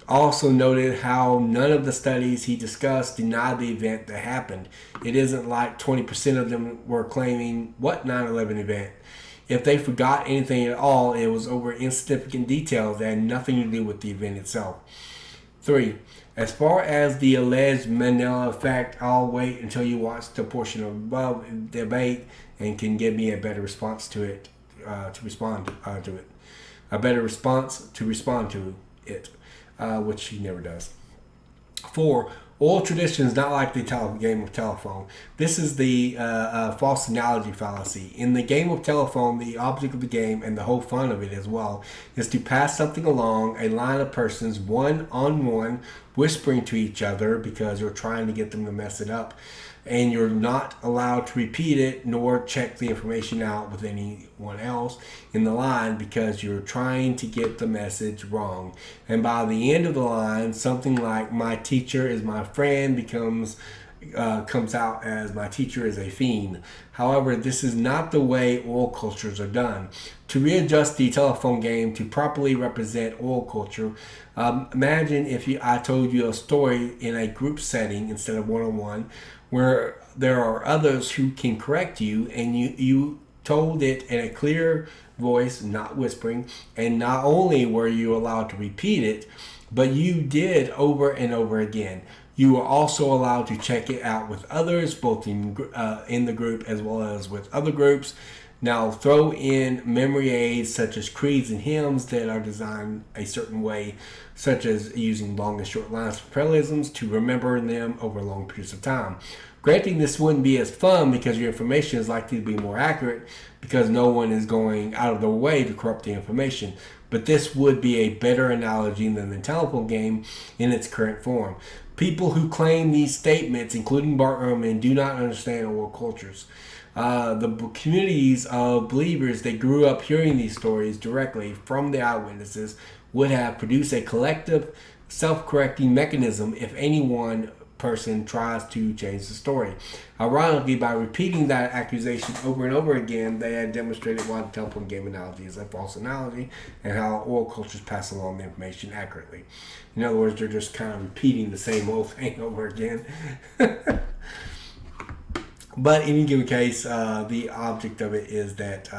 Also noted how none of the studies he discussed denied the event that happened. It isn't like 20% of them were claiming what 9/11 event. If they forgot anything at all, it was over insignificant details that had nothing to do with the event itself. 3. As far as the alleged Mandela effect, I'll wait until you watch the portion of above debate and can give me a better response to it, to respond to it. A better response to respond to it, which he never does. 4. Oral tradition is not like the game of telephone. This is the false analogy fallacy. In the game of telephone, the object of the game, and the whole fun of it as well, is to pass something along a line of persons, one-on-one, whispering to each other because you're trying to get them to mess it up. And you're not allowed to repeat it nor check the information out with anyone else in the line because you're trying to get the message wrong. And by the end of the line, something like "my teacher is my friend" comes out as "my teacher is a fiend." However, this is not the way oral cultures are done. To readjust the telephone game to properly represent oral culture, imagine if I told you a story in a group setting instead of one-on-one, where there are others who can correct you, and you told it in a clear voice, not whispering, and not only were you allowed to repeat it, but you did over and over again. You were also allowed to check it out with others, both in the group as well as with other groups. Now throw in memory aids such as creeds and hymns that are designed a certain way, such as using long and short lines for parallelisms to remember them over long periods of time. Granting this wouldn't be as fun because your information is likely to be more accurate because no one is going out of their way to corrupt the information. But this would be a better analogy than the telephone game in its current form. People who claim these statements, including Bart Ehrman, do not understand oral cultures. The communities of believers that grew up hearing these stories directly from the eyewitnesses would have produced a collective self-correcting mechanism if any one person tries to change the story. Ironically, by repeating that accusation over and over again, they had demonstrated why the telephone game analogy is a false analogy and how oral cultures pass along the information accurately. In other words, they're just kind of repeating the same old thing over again. But in any given case, the object of it is that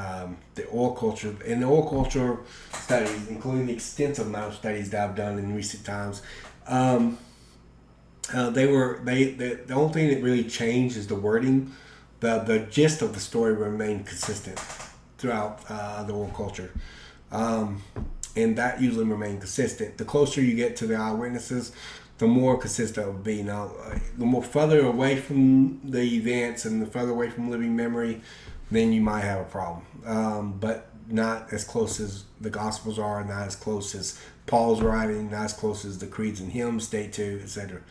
the oral culture, in the oral culture studies, including the extensive amount of studies that I've done in recent times, the only thing that really changed is the wording. The gist of the story remained consistent throughout the oral culture. And that usually remained consistent. The closer you get to the eyewitnesses, the more consistent it will be. Now, the more further away from the events and the further away from living memory, then you might have a problem. But not as close as the Gospels are, not as close as Paul's writing, not as close as the creeds and hymns, day 2, etc.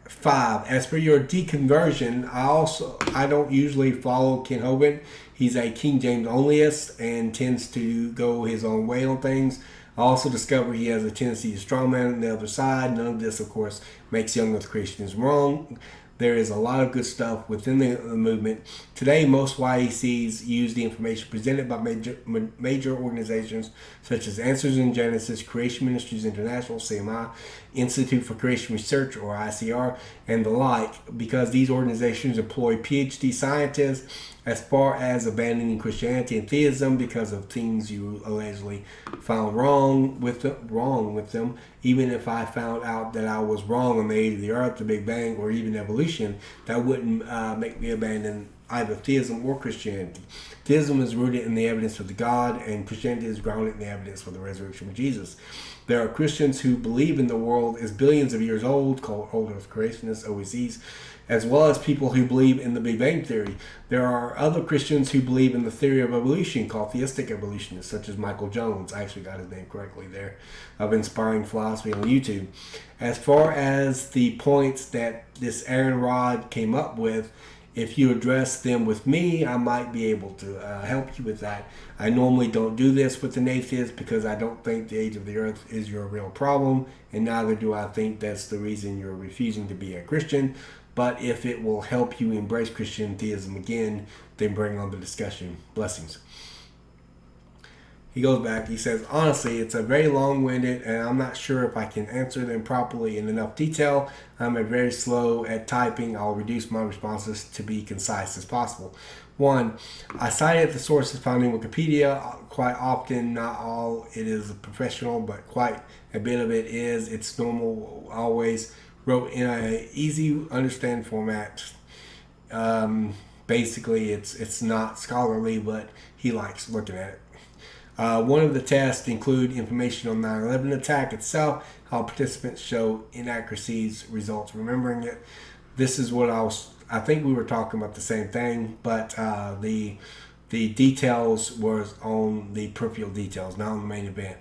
5. As for your deconversion, I don't usually follow Ken Hovind. He's a King James onlyist and tends to go his own way on things. I also discovered he has a tendency to strongman on the other side. None of this, of course, makes young earth Christians wrong. There is a lot of good stuff within the movement. Today, most YECs use the information presented by major organizations such as Answers in Genesis, Creation Ministries International, CMI, Institute for Creation Research, or ICR, and the like, because these organizations employ PhD scientists as far as abandoning Christianity and theism because of things you allegedly found wrong with them. Even if I found out that I was wrong on the age of the earth, the Big Bang, or even evolution, that wouldn't make me abandon either theism or Christianity. Theism is rooted in the evidence of the God, and Christianity is grounded in the evidence for the resurrection of Jesus. There are Christians who believe in the world is billions of years old, called old earth creationists, OECs, as well as people who believe in the Big Bang Theory. There are other Christians who believe in the theory of evolution, called theistic evolutionists, such as Michael Jones. I actually got his name correctly there, of Inspiring Philosophy on YouTube. As far as the points that this Aaron Rod came up with, if you address them with me, I might be able to help you with that. I normally don't do this with an atheist because I don't think the age of the earth is your real problem, and neither do I think that's the reason you're refusing to be a Christian. But if it will help you embrace Christian theism again, then bring on the discussion. Blessings. He goes back, he says, honestly, it's a very long-winded, and I'm not sure if I can answer them properly in enough detail. I'm very slow at typing. I'll reduce my responses to be concise as possible. 1, I cited the sources found in Wikipedia. Quite often, not all it is professional, but quite a bit of it is. It's normal, always wrote in a easy understand format. Basically, it's not scholarly, but he likes looking at it. One of the tests include information on 9/11 attack itself, how participants show inaccuracies, results remembering it. This is what I think we were talking about the same thing, but the details was on the peripheral details, not on the main event.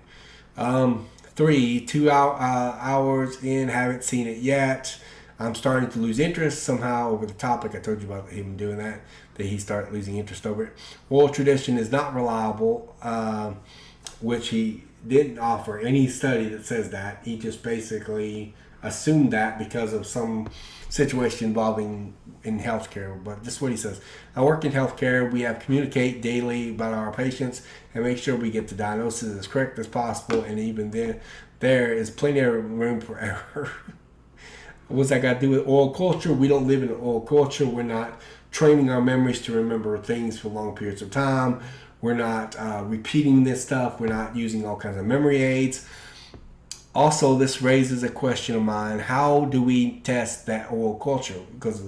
3, 2 hours in, haven't seen it yet. I'm starting to lose interest somehow over the topic. I told you about him doing that he started losing interest over it. Oral tradition is not reliable, which he didn't offer any study that says that. He just basically assumed that because of some situation involving in healthcare. But this is what he says. I work in healthcare. We have to communicate daily about our patients and make sure we get the diagnosis as correct as possible. And even then, there is plenty of room for error. What's that got to do with oral culture? We don't live in an oral culture. We're not training our memories to remember things for long periods of time. We're not repeating this stuff. We're not using all kinds of memory aids. Also, this raises a question of mine. How do we test that oral culture? Because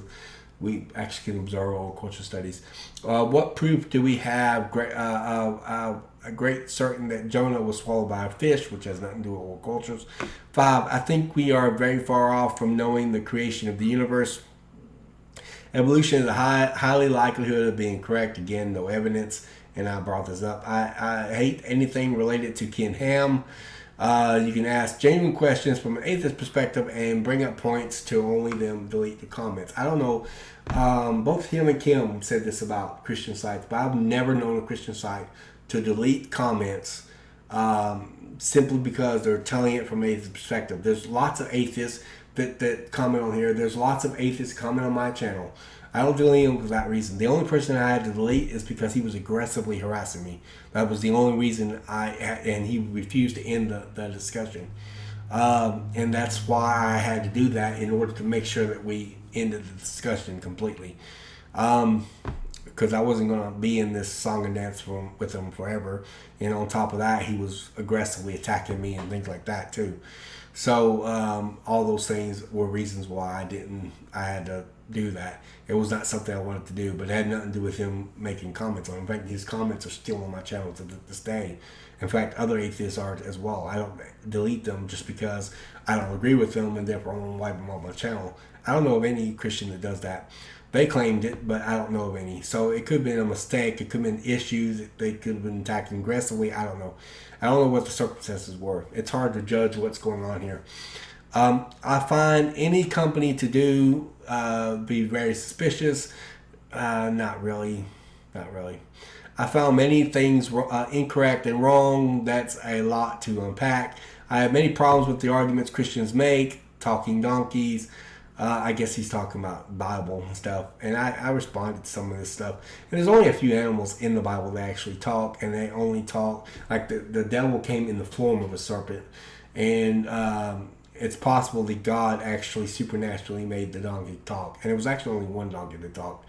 we actually can observe oral culture studies. What proof do we have a great certain that Jonah was swallowed by a fish, which has nothing to do with oral cultures? 5, I think we are very far off from knowing the creation of the universe. Evolution is a highly likelihood of being correct. Again, no evidence, and I brought this up. I hate anything related to Ken Ham. You can ask genuine questions from an atheist perspective and bring up points to only them delete the comments. I don't know. Both him and Kim said this about Christian sites, but I've never known a Christian site to delete comments simply because they're telling it from an atheist perspective. There's lots of atheists that comment on here. There's lots of atheists comment on my channel. I don't delete him for that reason. The only person I had to delete is because he was aggressively harassing me. That was the only reason and he refused to end the discussion. And that's why I had to do that in order to make sure that we ended the discussion completely. Because I wasn't going to be in this song and dance with him forever. And on top of that, he was aggressively attacking me and things like that too. So all those things were reasons why I had to do that. It was not something I wanted to do, but it had nothing to do with him making comments on it. In fact, his comments are still on my channel to this day. In fact, other atheists are as well. I don't delete them just because I don't agree with them and therefore I'm going to wipe them off my channel. I don't know of any Christian that does that. They claimed it, but I don't know of any. So it could have been a mistake. It could have been issues. They could have been attacking aggressively. I don't know. I don't know what the circumstances were. It's hard to judge what's going on here. I find any company to do be very suspicious. Not really. Not really. I found many things incorrect and wrong. That's a lot to unpack. I have many problems with the arguments Christians make, talking donkeys. I guess he's talking about Bible and stuff. And I responded to some of this stuff. And there's only a few animals in the Bible that actually talk, and they only talk, like the devil came in the form of a serpent. And it's possible that God actually supernaturally made the donkey talk. And it was actually only one donkey that talked.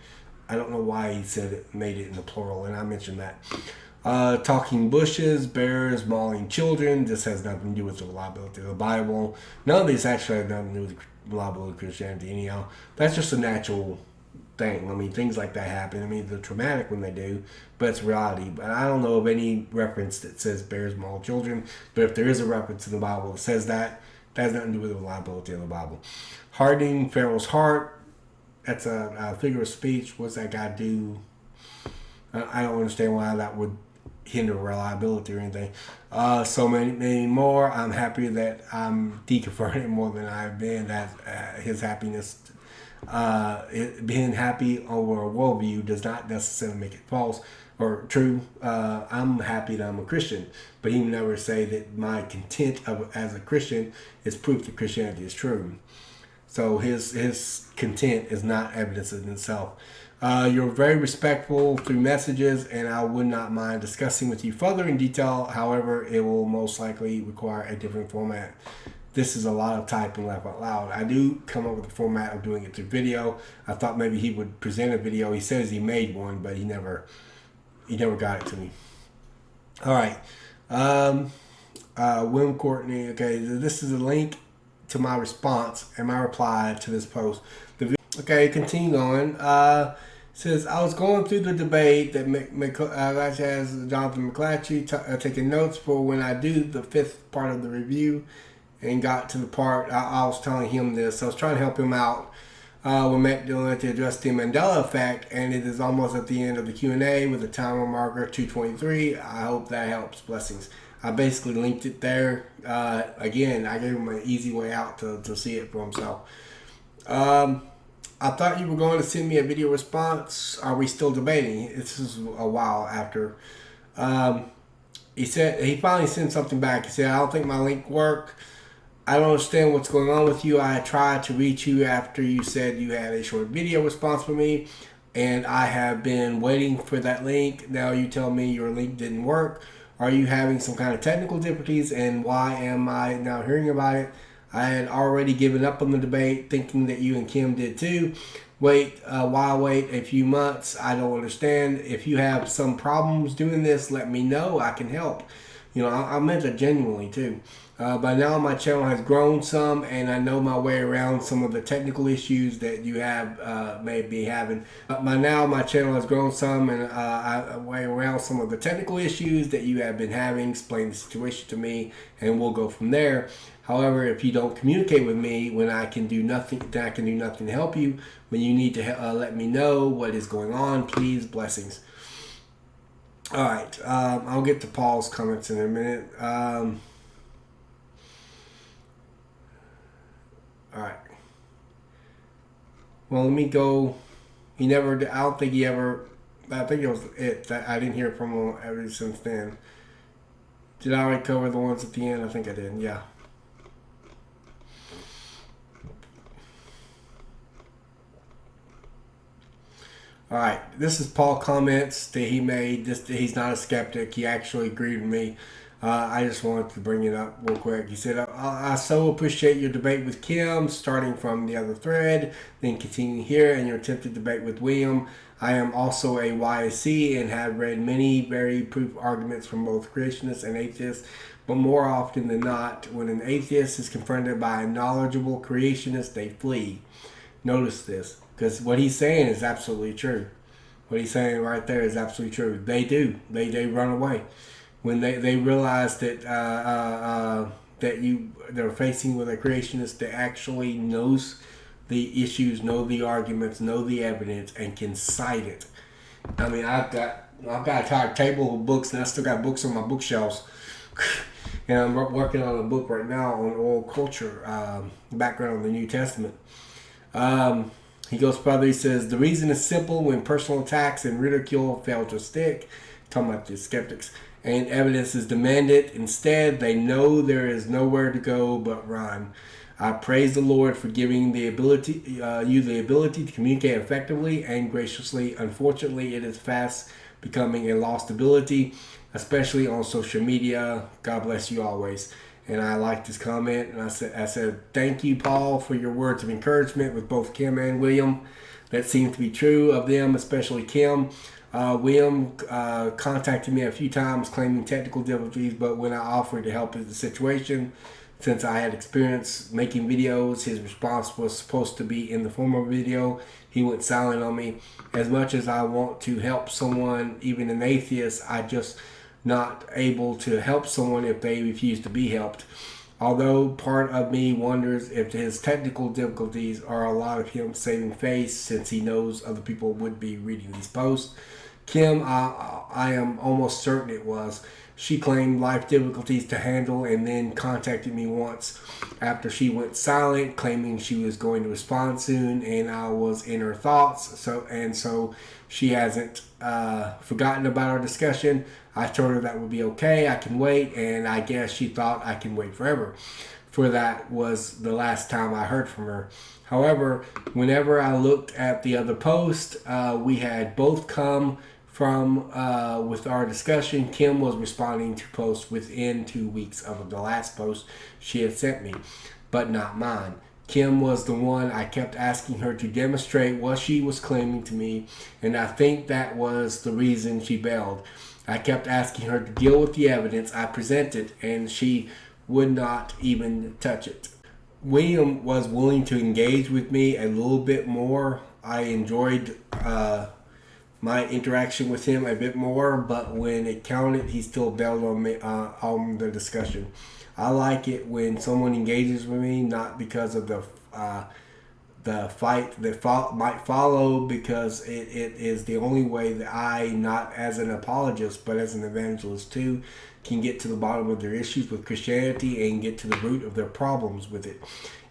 I don't know why he said it, made it in the plural, and I mentioned that. Talking bushes, bears, mauling children. This has nothing to do with the reliability of the Bible. None of these actually have nothing to do with the reliability of Christianity anyhow. That's just a natural thing. I mean, things like that happen. I mean, they're traumatic when they do, but it's reality. But I don't know of any reference that says bears maul children. But if there is a reference in the Bible that says that, that has nothing to do with the reliability of the Bible. Hardening Pharaoh's heart. That's a figure of speech. What's that guy do? I don't understand why that would hinder reliability or anything. So many more. I'm happy that I'm deconverted more than I've been. That his happiness, being happy over a worldview does not necessarily make it false or true. I'm happy that I'm a Christian, but he would never say that my content as a Christian is proof that Christianity is true. So his content is not evidence in itself. You're very respectful through messages, and I would not mind discussing with you further in detail. However, it will most likely require a different format. This is a lot of typing laugh out loud. I do come up with the format of doing it through video. I thought maybe he would present a video. He says he made one, but he never got it to me. All right. William Courtney. Okay, this is a link to my response and my reply to this post. Okay, continue on. Says, I was going through the debate that has Jonathan McClatchy taking notes for when I do the fifth part of the review, and got to the part I was telling him this. I was trying to help him out when Matt Dillon to address the Mandela effect, and it is almost at the end of the Q&A with the timer marker 2:23. I hope that helps. Blessings. I basically linked it there. Again, I gave him an easy way out to see it for himself. I thought you were going to send me a video response. Are we still debating? This is a while after. He said he finally sent something back. He said, I don't think my link worked. I don't understand what's going on with you. I tried to reach you after you said you had a short video response for me, and I have been waiting for that link. Now you tell me your link didn't work. Are you having some kind of technical difficulties, and why am I now hearing about it? I had already given up on the debate, thinking that you and Kim did too. Why wait a few months? I don't understand. If you have some problems doing this, let me know. I can help. You know, I meant it genuinely too. By now my channel has grown some, and I know my way around some of the technical issues that you have may be having. By now my channel has grown some, and I way around some of the technical issues that you have been having. Explain the situation to me, and we'll go from there. However, if you don't communicate with me when I can do nothing, then I can do nothing to help you. When you need to let me know what is going on, please. Blessings. All right, I'll get to Paul's comments in a minute. All right. Well, let me go. He never. I don't think he ever. I think it was it. I didn't hear from him ever since then. Did I already cover the ones at the end? I think I did. Yeah. All right. This is Paul comments that he made. He's not a skeptic. He actually agreed with me. I just wanted to bring it up real quick. He said, I so appreciate your debate with Kim, starting from the other thread, then continuing here, and your attempted debate with William. I am also a YSC and have read many very proof arguments from both creationists and atheists, but more often than not, when an atheist is confronted by a knowledgeable creationist, they flee. Notice this, because what he's saying is absolutely true. What he's saying right there is absolutely true. They do. They run away. When they realize that they're facing with a creationist that actually knows the issues, know the arguments, know the evidence, and can cite it. I mean, I've got an entire table of books, and I still got books on my bookshelves. and I'm working on a book right now on oral culture, background on the New Testament. He goes further. He says, the reason is simple. When personal attacks and ridicule fail to stick, talking about the skeptics, and evidence is demanded, instead they know there is nowhere to go but run. I praise the Lord for giving you the ability to communicate effectively and graciously. Unfortunately, it is fast becoming a lost ability, especially on social media. God bless you always. And I liked his comment, and I said, thank you, Paul, for your words of encouragement with both Kim and William. That seems to be true of them, especially Kim. William contacted me a few times claiming technical difficulties, but when I offered to help in the situation, since I had experience making videos, his response was supposed to be in the form of a video. He went silent on me. As much as I want to help someone, even an atheist, I just not able to help someone if they refuse to be helped. Although part of me wonders if his technical difficulties are a lot of him saving face, since he knows other people would be reading these posts. Kim, I am almost certain it was. She claimed life difficulties to handle and then contacted me once after she went silent, claiming she was going to respond soon, and I was in her thoughts. So she hasn't forgotten about our discussion. I told her that would be okay. I can wait, and I guess she thought I can wait forever. For that was the last time I heard from her. However, whenever I looked at the other post, we had both come from with our discussion. Kim was responding to posts within 2 weeks of the last post she had sent me, but not mine. Kim was the one I kept asking her to demonstrate what she was claiming to me, and I think that was the reason she bailed. I kept asking her to deal with the evidence I presented, and she would not even touch it. William was willing to engage with me a little bit more. I enjoyed my interaction with him a bit more, but when it counted, he still bailed on me on the discussion. I like it when someone engages with me, not because of the fight that might follow, because it is the only way that I, not as an apologist but as an evangelist too, can get to the bottom of their issues with Christianity and get to the root of their problems with it.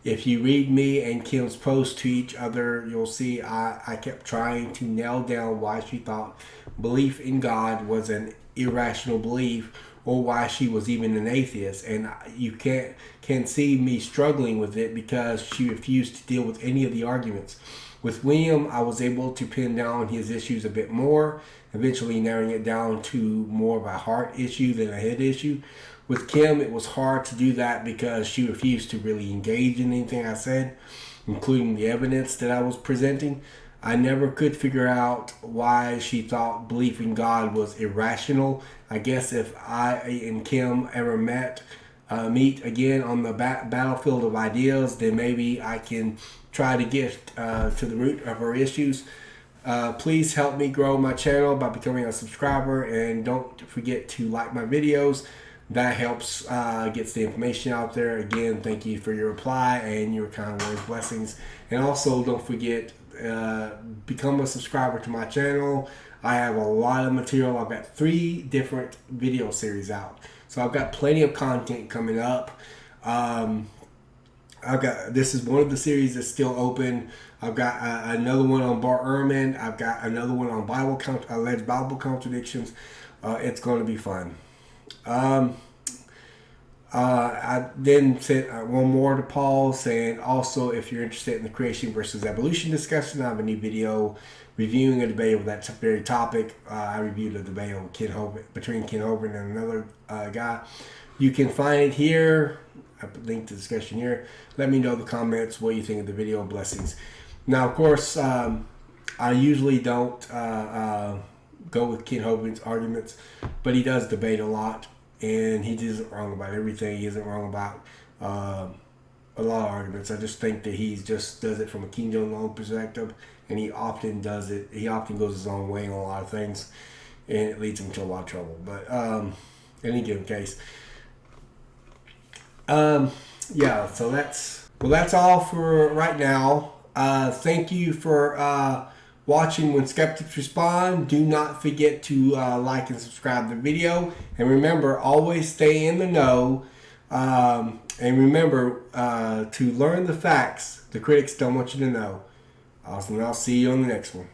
If you read me and Kim's post to each other, you'll see I kept trying to nail down why she thought belief in God was an irrational belief, or why she was even an atheist. And you can see me struggling with it because she refused to deal with any of the arguments. With William, I was able to pin down his issues a bit more, eventually narrowing it down to more of a heart issue than a head issue. With Kim, it was hard to do that because she refused to really engage in anything I said, including the evidence that I was presenting. I never could figure out why she thought belief in God was irrational. I guess if I and Kim ever meet again on the battlefield of ideas, then maybe I can try to get to the root of her issues. Please help me grow my channel by becoming a subscriber, and don't forget to like my videos. That helps gets the information out there. Again, thank you for your reply and your kind words, blessings. And also, don't forget, become a subscriber to my channel. I have a lot of material. I've got 3 different video series out, so I've got plenty of content coming up. This is one of the series that's still open. I've got another one on Bart Ehrman. I've got another one on alleged Bible contradictions. It's going to be fun. I then sent one more to Paul saying, also, if you're interested in the creation versus evolution discussion, I have a new video reviewing a debate over that very topic. I reviewed a debate on between Ken Hovind and another guy. You can find it here. I put a link to the discussion here. Let me know in the comments what you think of the video. Blessings. Now, of course, I usually don't go with Ken Hovind's arguments, but he does debate a lot, and he isn't wrong about everything. He isn't wrong about a lot of arguments. I just think that he just does it from a King James Long perspective, and he often does it. He often goes his own way on a lot of things, and it leads him to a lot of trouble. But in any given case, yeah. So that's all for right now. Thank you for watching When Skeptics Respond. Do not forget to like and subscribe to the video. And remember, always stay in the know. And remember to learn the facts the critics don't want you to know. Awesome. I'll see you on the next one.